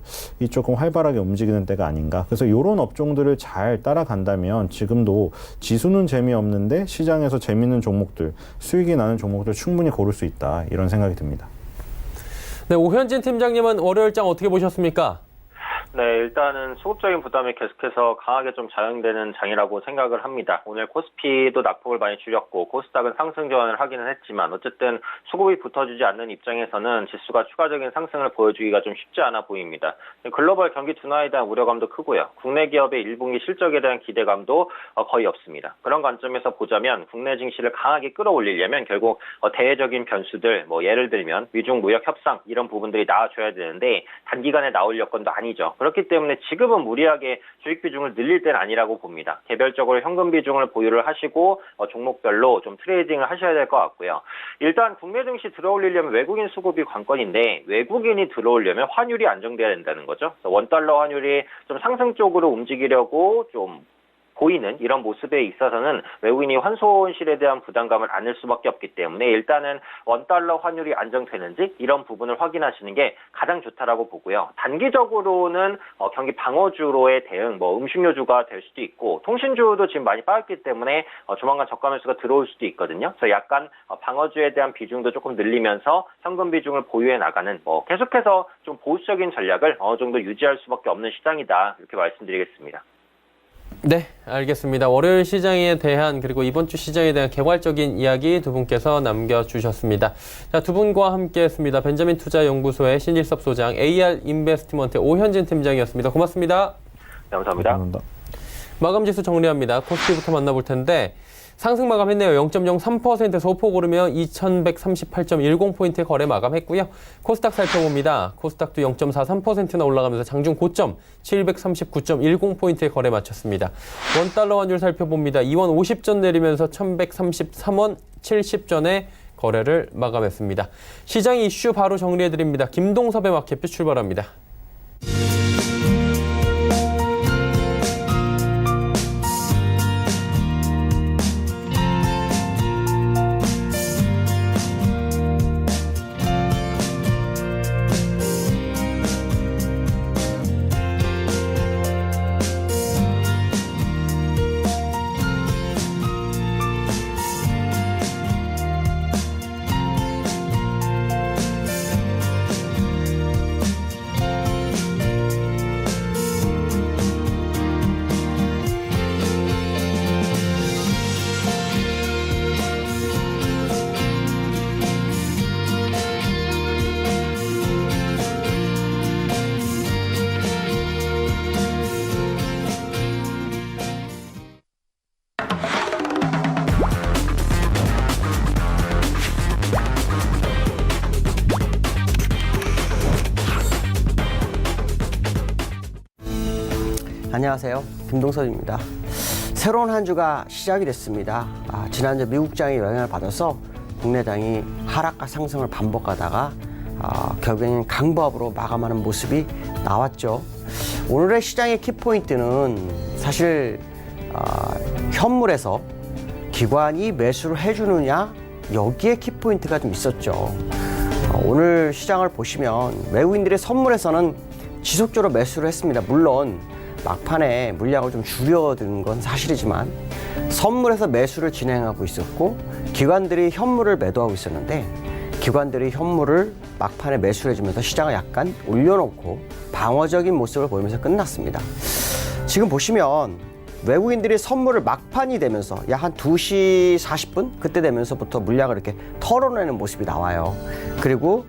조금 활발하게 움직이는 때가 아닌가. 그래서 이런 업종들을 잘 따라간다면 지금도 지수는 재미없는데 시장에서 재밌는 종목들, 수익이 나는 종목들 충분히 고를 수 있다. 이런 생각이 듭니다. 네, 오현진 팀장님은 월요일장 어떻게 보셨습니까? 네, 일단은 수급적인 부담이 계속해서 강하게 좀 작용되는 장이라고 생각을 합니다. 오늘 코스피도 낙폭을 많이 줄였고 코스닥은 상승 전환을 하기는 했지만 어쨌든 수급이 붙어주지 않는 입장에서는 지수가 추가적인 상승을 보여주기가 좀 쉽지 않아 보입니다. 글로벌 경기 둔화에 대한 우려감도 크고요. 국내 기업의 1분기 실적에 대한 기대감도 거의 없습니다. 그런 관점에서 보자면 국내 증시를 강하게 끌어올리려면 결국 대외적인 변수들, 예를 들면 미중 무역 협상 이런 부분들이 나와줘야 되는데 단기간에 나올 여건도 아니죠. 그렇기 때문에 지금은 무리하게 주식 비중을 늘릴 때는 아니라고 봅니다. 개별적으로 현금 비중을 보유를 하시고 종목별로 좀 트레이딩을 하셔야 될 것 같고요. 일단 국내 증시 들어올리려면 외국인 수급이 관건인데 외국인이 들어오려면 환율이 안정돼야 된다는 거죠. 원달러 환율이 좀 상승 쪽으로 움직이려고 좀 보이는 이런 모습에 있어서는 외국인이 환손실에 대한 부담감을 안을 수밖에 없기 때문에 일단은 원달러 환율이 안정되는지 이런 부분을 확인하시는 게 가장 좋다라고 보고요. 단기적으로는 경기 방어주로의 대응, 음식료주가 될 수도 있고 통신주도 지금 많이 빠졌기 때문에 조만간 저가 매수가 들어올 수도 있거든요. 그래서 약간 방어주에 대한 비중도 조금 늘리면서 현금 비중을 보유해 나가는 계속해서 좀 보수적인 전략을 어느 정도 유지할 수밖에 없는 시장이다 이렇게 말씀드리겠습니다. 네, 알겠습니다. 월요일 시장에 대한 그리고 이번 주 시장에 대한 개괄적인 이야기 두 분께서 남겨주셨습니다. 자, 두 분과 함께했습니다. 벤자민 투자연구소의 신일섭 소장, AR 인베스트먼트의 오현진 팀장이었습니다. 고맙습니다. 네, 감사합니다. 감사합니다. 마감 지수 정리합니다. 코스피부터 만나볼 텐데 상승 마감했네요. 0.03% 소폭 오르며 2138.10포인트 거래 마감했고요. 코스닥 살펴봅니다. 코스닥도 0.43%나 올라가면서 장중 고점 739.10포인트에 거래 마쳤습니다. 원달러 환율 살펴봅니다. 2원 50전 내리면서 1133원 70전에 거래를 마감했습니다. 시장 이슈 바로 정리해드립니다. 김동섭의 마켓뷰 출발합니다. 안녕하세요. 김동섭입니다. 새로운 한 주가 시작이 됐습니다. 지난주 미국장의 영향을 받아서 국내장이 하락과 상승을 반복하다가 결국에는 강보합으로 마감하는 모습이 나왔죠. 오늘의 시장의 키포인트는 사실 현물에서 기관이 매수를 해주느냐 여기에 키포인트가 좀 있었죠. 오늘 시장을 보시면 외국인들의 선물에서는 지속적으로 매수를 했습니다. 물론 막판에 물량을 좀 줄여든 건 사실이지만 선물에서 매수를 진행하고 있었고 기관들이 현물을 매도하고 있었는데 기관들이 현물을 막판에 매수를 해주면서 시장을 약간 올려놓고 방어적인 모습을 보이면서 끝났습니다. 지금 보시면 외국인들이 선물을 막판이 되면서 약 한 2시 40분 그때 되면서부터 물량을 이렇게 털어내는 모습이 나와요. 그리고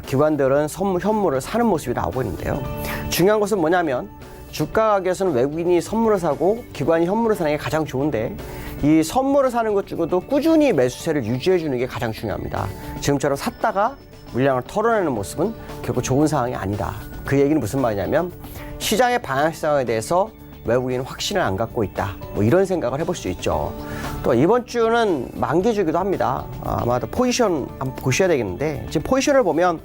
기관들은 현물을 사는 모습이 나오고 있는데요. 중요한 것은 뭐냐면 주가 가격에서는 외국인이 선물을 사고 기관이 현물을 사는 게 가장 좋은데 이 선물을 사는 것 중에도 꾸준히 매수세를 유지해 주는 게 가장 중요합니다. 지금처럼 샀다가 물량을 털어내는 모습은 결국 좋은 상황이 아니다. 그 얘기는 무슨 말이냐면 시장의 방향성에 대해서 외국인은 확신을 안 갖고 있다. 이런 생각을 해볼 수 있죠. 또 이번 주는 만기주기도 합니다. 아마도 포지션 한번 보셔야 되겠는데 지금 포지션을 보면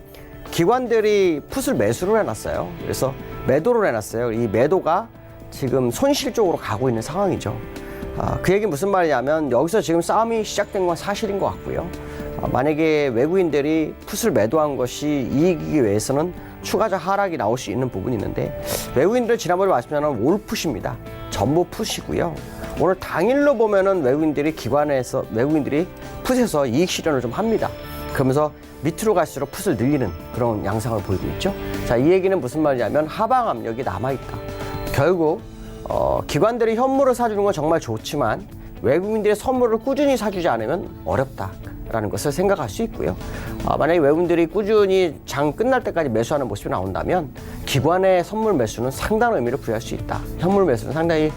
기관들이 풋을 매수를 해놨어요. 그래서 매도를 해놨어요. 이 매도가 지금 손실 쪽으로 가고 있는 상황이죠. 그 얘기 무슨 말이냐면 여기서 지금 싸움이 시작된 건 사실인 것 같고요. 만약에 외국인들이 풋을 매도한 것이 이익이기 위해서는 추가적 하락이 나올 수 있는 부분이 있는데 외국인들 지난번에 말씀드린 올풋입니다. 전부 풋이고요. 오늘 당일로 보면은 외국인들이 풋에서 이익 실현을 좀 합니다. 그러면서 밑으로 갈수록 풋을 늘리는 그런 양상을 보이고 있죠. 자, 이 얘기는 무슨 말이냐면 하방 압력이 남아있다. 결국 기관들이 현물을 사주는 건 정말 좋지만 외국인들의 선물을 꾸준히 사주지 않으면 어렵다라는 것을 생각할 수 있고요. 만약에 외국인들이 꾸준히 장 끝날 때까지 매수하는 모습이 나온다면 기관의 선물 매수는 상당한 의미를 부여할 수 있다. 현물 매수는 상당히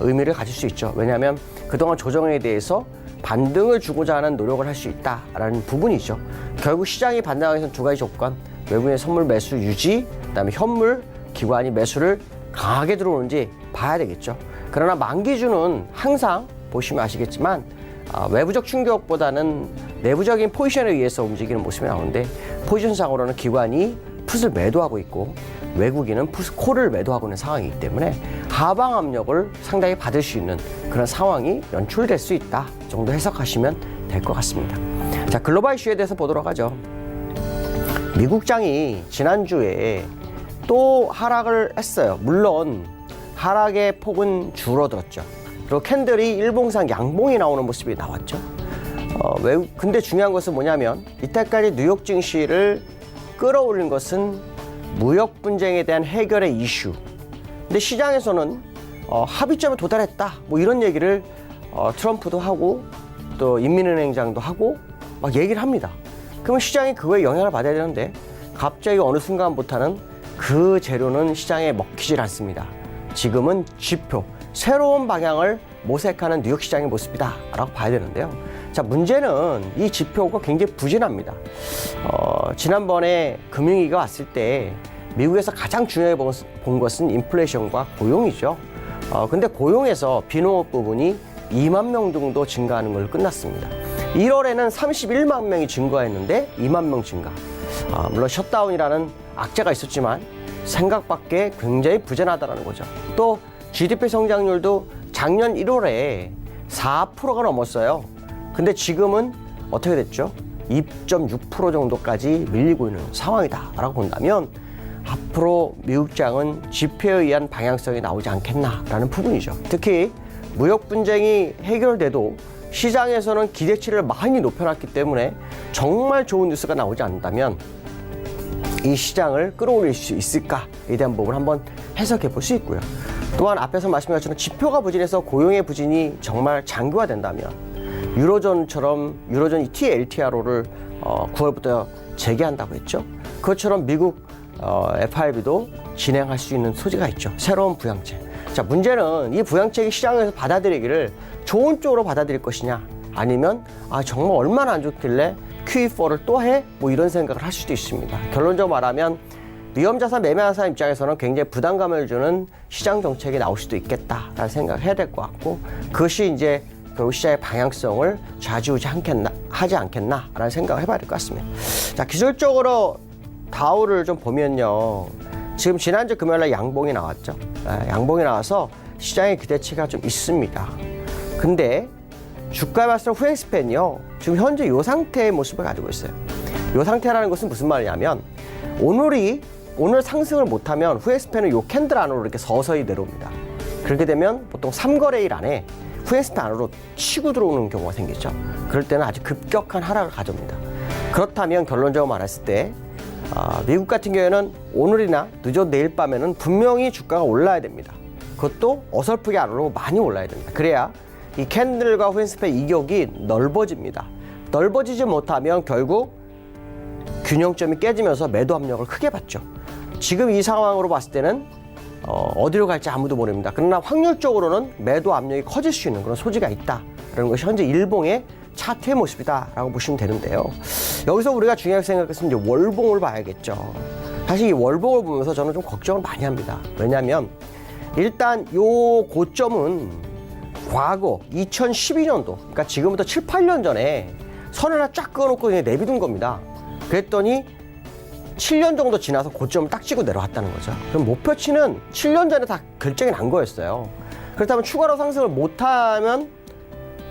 의미를 가질 수 있죠. 왜냐하면 그동안 조정에 대해서 반등을 주고자 하는 노력을 할 수 있다라는 부분이죠. 결국 시장이 반등하기 위해서는 두 가지 조건, 외국인의 선물 매수 유지, 그다음에 현물 기관이 매수를 강하게 들어오는지 봐야 되겠죠. 그러나 만기주는 항상 보시면 아시겠지만 외부적 충격보다는 내부적인 포지션에 의해서 움직이는 모습이 나오는데 포지션상으로는 기관이 풋을 매도하고 있고 외국인은 푸스콜을 매도하고 있는 상황이기 때문에 하방 압력을 상당히 받을 수 있는 그런 상황이 연출될 수 있다 정도 해석하시면 될 것 같습니다. 자, 글로벌 이슈에 대해서 보도록 하죠. 미국장이 지난주에 또 하락을 했어요. 물론 하락의 폭은 줄어들었죠. 그리고 캔들이 일봉상 양봉이 나오는 모습이 나왔죠. 근데 중요한 것은 뭐냐면 이때까지 뉴욕 증시를 끌어올린 것은 무역 분쟁에 대한 해결의 이슈. 근데 시장에서는 합의점에 도달했다. 뭐 이런 얘기를 트럼프도 하고 또 인민은행장도 하고 막 얘기를 합니다. 그러면 시장이 그거에 영향을 받아야 되는데 갑자기 어느 순간부터는 그 재료는 시장에 먹히질 않습니다. 지금은 지표, 새로운 방향을 모색하는 뉴욕 시장의 모습이다 라고 봐야 되는데요. 자, 문제는 이 지표가 굉장히 부진합니다. 지난번에 금융위기가 왔을 때 미국에서 가장 중요하게 본 것은 인플레이션과 고용이죠. 근데 고용에서 비농업 부분이 2만 명 정도 증가하는 걸로 끝났습니다. 1월에는 31만 명이 증가했는데 2만 명 증가. 물론 셧다운이라는 악재가 있었지만 생각밖에 굉장히 부진하다는 거죠. 또 GDP 성장률도 작년 1월에 4%가 넘었어요. 근데 지금은 어떻게 됐죠? 2.6% 정도까지 밀리고 있는 상황이다라고 본다면 앞으로 미국장은 지표에 의한 방향성이 나오지 않겠나라는 부분이죠. 특히 무역 분쟁이 해결돼도 시장에서는 기대치를 많이 높여놨기 때문에 정말 좋은 뉴스가 나오지 않는다면 이 시장을 끌어올릴 수 있을까에 대한 부분을 한번 해석해 볼 수 있고요. 또한 앞에서 말씀드린 것처럼 지표가 부진해서 고용의 부진이 정말 장기화된다면 유로존처럼 유로존 TLTRO를 9월부터 재개한다고 했죠. 그것처럼 미국 FRB도 진행할 수 있는 소지가 있죠. 새로운 부양책. 자, 문제는 이 부양책이 시장에서 받아들이기를 좋은 쪽으로 받아들일 것이냐, 아니면 정말 얼마나 안 좋길래 QE4를 또 해? 뭐 이런 생각을 할 수도 있습니다. 결론적으로 말하면 위험자산 매매하는 사람 입장에서는 굉장히 부담감을 주는 시장 정책이 나올 수도 있겠다라는 생각을 해야 될 것 같고, 그것이 이제 결국 시장의 방향성을 하지 않겠나라는 생각을 해봐야 될 것 같습니다. 자, 기술적으로 다우를 좀 보면요. 지금 지난주 금요일에 양봉이 나왔죠. 양봉이 나와서 시장의 기대치가 좀 있습니다. 근데 주가에 봤을 때 후행스팬이요. 지금 현재 이 상태의 모습을 가지고 있어요. 이 상태라는 것은 무슨 말이냐면 오늘 상승을 못하면 후행스팬은 이 캔들 안으로 이렇게 서서히 내려옵니다. 그렇게 되면 보통 3거래일 안에 후행스팬 안으로 치고 들어오는 경우가 생기죠. 그럴 때는 아주 급격한 하락을 가져옵니다. 그렇다면 결론적으로 말했을 때 미국 같은 경우에는 오늘이나 늦어도 내일 밤에는 분명히 주가가 올라야 됩니다. 그것도 어설프게 안으로 많이 올라야 됩니다. 그래야 이 캔들과 후행스팬 이격이 넓어집니다. 넓어지지 못하면 결국 균형점이 깨지면서 매도 압력을 크게 받죠. 지금 이 상황으로 봤을 때는 어디로 갈지 아무도 모릅니다. 그러나 확률적으로는 매도 압력이 커질 수 있는 그런 소지가 있다라는 것이 현재 일봉의 차트의 모습이다라고 보시면 되는데요. 여기서 우리가 중요하게 생각할 것은 이제 월봉을 봐야겠죠. 사실 이 월봉을 보면서 저는 좀 걱정을 많이 합니다. 왜냐하면 일단 요 고점은 과거 2012년도, 그러니까 지금부터 7, 8년 전에 선을 하나 쫙 그어놓고 그냥 내비둔 겁니다. 그랬더니 7년 정도 지나서 고점을 딱 찍고 내려왔다는 거죠. 그럼 목표치는 7년 전에 다 결정이 난 거였어요. 그렇다면 추가로 상승을 못하면,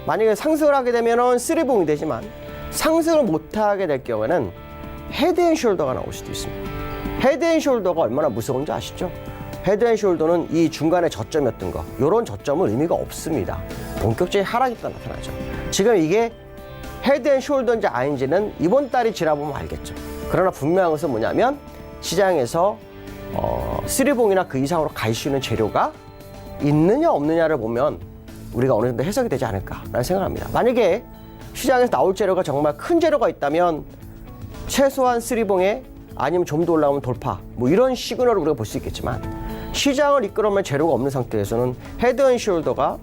만약에 상승을 하게 되면은 쓰리봉이 되지만 상승을 못하게 될 경우에는 헤드앤숄더가 나올 수도 있습니다. 헤드앤숄더가 얼마나 무서운지 아시죠? 헤드앤숄더는 이 중간에 저점이었던 거, 이런 저점은 의미가 없습니다. 본격적인 하락이 또 나타나죠. 지금 이게 헤드앤숄더인지 아닌지는 이번 달이 지나보면 알겠죠. 그러나 분명한 것은 뭐냐면 시장에서 쓰리봉이나 그 이상으로 갈 수 있는 재료가 있느냐 없느냐를 보면 우리가 어느 정도 해석이 되지 않을까라는 생각을 합니다. 만약에 시장에서 나올 재료가 정말 큰 재료가 있다면 최소한 쓰리봉에, 아니면 좀 더 올라오면 돌파, 뭐 이런 시그널을 우리가 볼 수 있겠지만, 시장을 이끌어낼 재료가 없는 상태에서는 헤드앤숄더가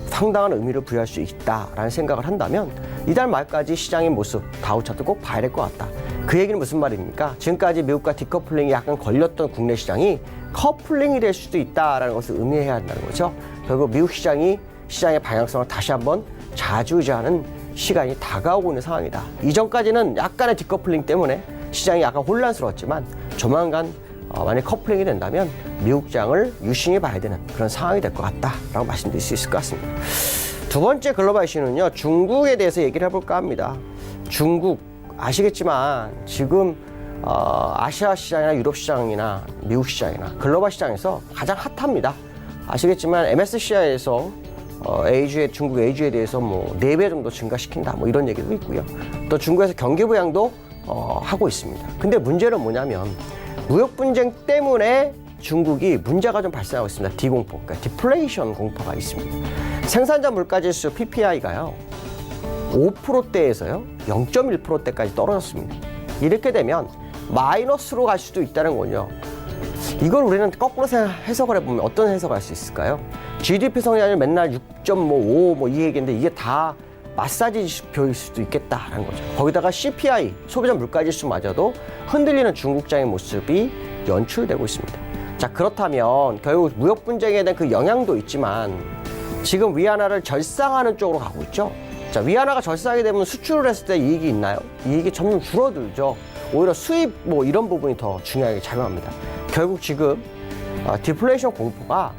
상당한 의미를 부여할 수 있다라는 생각을 한다면 이달 말까지 시장의 모습, 다우 차트 꼭 봐야 될 것 같다. 그 얘기는 무슨 말입니까? 지금까지 미국과 디커플링이 약간 걸렸던 국내 시장이 커플링이 될 수도 있다라는 것을 의미해야 한다는 거죠. 결국 미국 시장이 시장의 방향성을 다시 한번 좌지우지하는 시간이 다가오고 있는 상황이다. 이전까지는 약간의 디커플링 때문에 시장이 약간 혼란스러웠지만 조만간 만약 커플링이 된다면 미국장을 유심히 봐야 되는 그런 상황이 될 것 같다라고 말씀드릴 수 있을 것 같습니다. 두 번째 글로벌 이슈는요, 중국에 대해서 얘기를 해볼까 합니다. 중국 아시겠지만 지금 아시아 시장이나 유럽 시장이나 미국 시장이나 글로벌 시장에서 가장 핫합니다. 아시겠지만 MSCI에서 중국 A주에 대해서 뭐 4배 정도 증가시킨다 뭐 이런 얘기도 있고요. 또 중국에서 경기 부양도 하고 있습니다. 근데 문제는 뭐냐면 무역 분쟁 때문에 중국이 문제가 좀 발생하고 있습니다. 디공포, 그러니까 디플레이션 공포가 있습니다. 생산자 물가지수 PPI가요 5%대에서요 0.1%대까지 떨어졌습니다. 이렇게 되면 마이너스로 갈 수도 있다는 거죠. 이걸 우리는 거꾸로 해석을 해보면 어떤 해석을 할 수 있을까요? GDP 성장률 맨날 6.5 뭐 이 얘기인데 이게 다 마사지 지표일 수도 있겠다라는 거죠. 거기다가 CPI, 소비자 물가지수마저도 흔들리는 중국장의 모습이 연출되고 있습니다. 자, 그렇다면 결국 무역 분쟁에 대한 그 영향도 있지만 지금 위안화를 절상하는 쪽으로 가고 있죠. 자, 위안화가 절상하게 되면 수출을 했을 때 이익이 있나요? 이익이 점점 줄어들죠. 오히려 수입 뭐 이런 부분이 더 중요하게 작용합니다. 결국 지금 디플레이션 공포가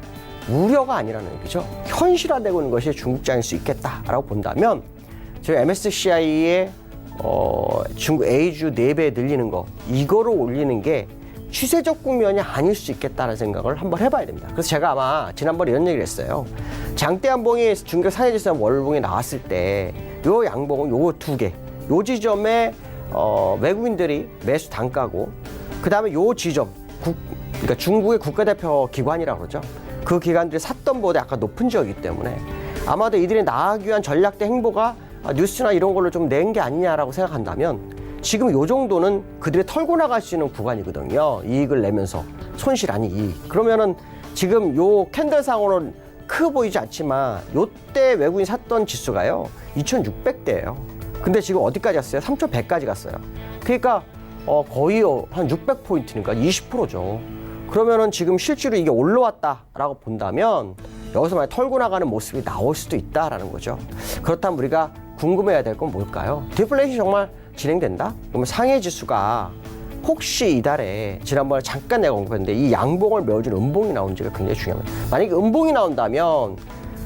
우려가 아니라는 얘기죠. 현실화되고 있는 것이 중국장일 수 있겠다라고 본다면 저희 MSCI의 중국 A주 4배 늘리는 거 이거를 올리는 게 추세적 국면이 아닐 수 있겠다는 생각을 한번 해봐야 됩니다. 그래서 제가 아마 지난번에 이런 얘기를 했어요. 장대한봉이 중국 산해지수 월봉이 나왔을 때 요 양봉은 요 2개, 요 지점에 외국인들이 매수 단가고 그 다음에 요 지점 그러니까 중국의 국가대표 기관이라고 그러죠. 그 기관들이 샀던 보다 약간 높은 지역이기 때문에 아마도 이들이 나가기 위한 전략대 행보가 뉴스나 이런 걸로 좀 낸 게 아니냐라고 생각한다면 지금 요 정도는 그들이 털고 나갈 수 있는 구간이거든요. 이익을 내면서 손실 아니 이익. 그러면은 지금 요 캔들상으로는 크게 보이지 않지만 요때 외국인이 샀던 지수가요 2600대예요. 근데 지금 어디까지 갔어요? 3100까지 갔어요. 그러니까 거의 한 600포인트니까 20%죠. 그러면은 지금 실제로 이게 올라왔다라고 본다면 여기서 만약 털고 나가는 모습이 나올 수도 있다라는 거죠. 그렇다면 우리가 궁금해야 될 건 뭘까요? 디플레이션이 정말 진행된다? 그러면 상해 지수가 혹시 이달에 지난번에 잠깐 내가 언급했는데 이 양봉을 메워준 음봉이 나온지가 굉장히 중요합니다. 만약에 음봉이 나온다면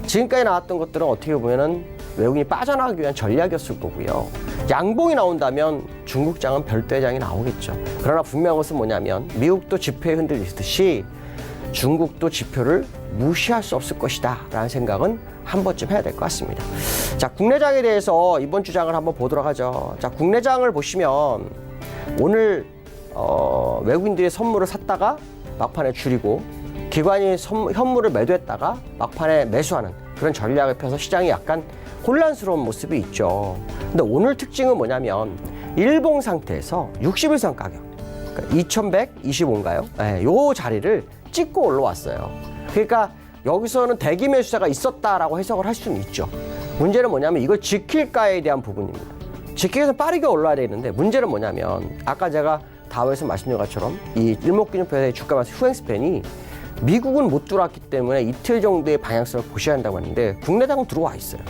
지금까지 나왔던 것들은 어떻게 보면은 외국인이 빠져나가기 위한 전략이었을 거고요. 양봉이 나온다면 중국장은 별도의 장이 나오겠죠. 그러나 분명한 것은 뭐냐면 미국도 지표에 흔들리듯이 중국도 지표를 무시할 수 없을 것이다 라는 생각은 한 번쯤 해야 될 것 같습니다. 자, 국내장에 대해서 이번 주장을 한번 보도록 하죠. 자, 국내장을 보시면 오늘 외국인들이 선물을 샀다가 막판에 줄이고 기관이 현물을 매도했다가 막판에 매수하는 그런 전략을 펴서 시장이 약간 혼란스러운 모습이 있죠. 근데 오늘 특징은 뭐냐면 일봉 상태에서 60일선 가격 그러니까 2125인가요? 네, 요 자리를 찍고 올라왔어요. 그러니까 여기서는 대기 매수자가 있었다라고 해석을 할 수는 있죠. 문제는 뭐냐면 이걸 지킬까에 대한 부분입니다. 지키기 위해서 빠르게 올라와야 되는데 문제는 뭐냐면 아까 제가 다우에서 말씀드린 것처럼 이 일목균형표의 주가 매수 후행 스팬이 미국은 못 들어왔기 때문에 이틀 정도의 방향성을 보셔야 한다고 하는데 국내장은 들어와 있어요.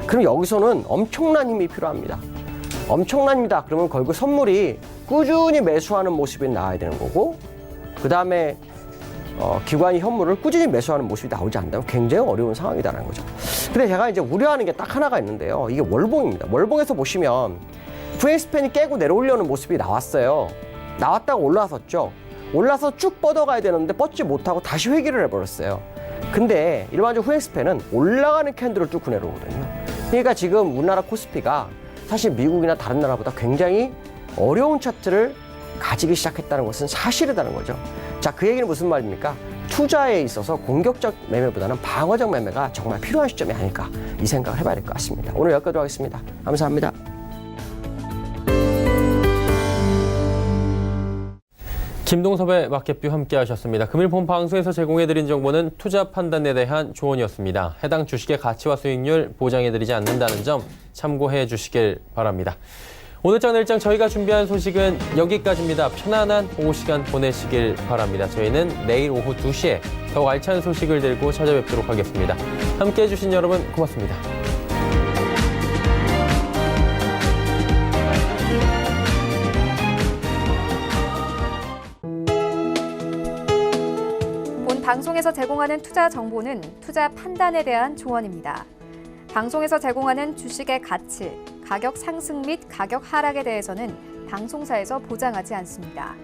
그럼 여기서는 엄청난 힘이 필요합니다. 엄청난 힘이다. 그러면 결국 선물이 꾸준히 매수하는 모습이 나와야 되는 거고 그 다음에 기관이 현물을 꾸준히 매수하는 모습이 나오지 않는다면 굉장히 어려운 상황이다라는 거죠. 근데 제가 이제 우려하는 게 딱 하나가 있는데요. 이게 월봉입니다. 월봉에서 보시면 후행스팬이 깨고 내려오려는 모습이 나왔어요. 나왔다가 올라섰죠. 올라서 쭉 뻗어가야 되는데 뻗지 못하고 다시 회귀를 해버렸어요. 근데 일반적으로 후행스팬은 올라가는 캔들을 뚫고 내려오거든요. 그러니까 지금 우리나라 코스피가 사실 미국이나 다른 나라보다 굉장히 어려운 차트를 가지기 시작했다는 것은 사실이라는 거죠. 자, 그 얘기는 무슨 말입니까? 투자에 있어서 공격적 매매보다는 방어적 매매가 정말 필요한 시점이 아닐까 이 생각을 해봐야 될 것 같습니다. 오늘 여기까지 하겠습니다. 감사합니다. 김동섭의 마켓뷰 함께 하셨습니다. 금일 본 방송에서 제공해드린 정보는 투자 판단에 대한 조언이었습니다. 해당 주식의 가치와 수익률 보장해드리지 않는다는 점 참고해 주시길 바랍니다. 오늘장 내일장 저희가 준비한 소식은 여기까지입니다. 편안한 오후 시간 보내시길 바랍니다. 저희는 내일 오후 2시에 더욱 알찬 소식을 들고 찾아뵙도록 하겠습니다. 함께해 주신 여러분 고맙습니다. 본 방송에서 제공하는 투자 정보는 투자 판단에 대한 조언입니다. 방송에서 제공하는 주식의 가치, 가격 상승 및 가격 하락에 대해서는 방송사에서 보장하지 않습니다.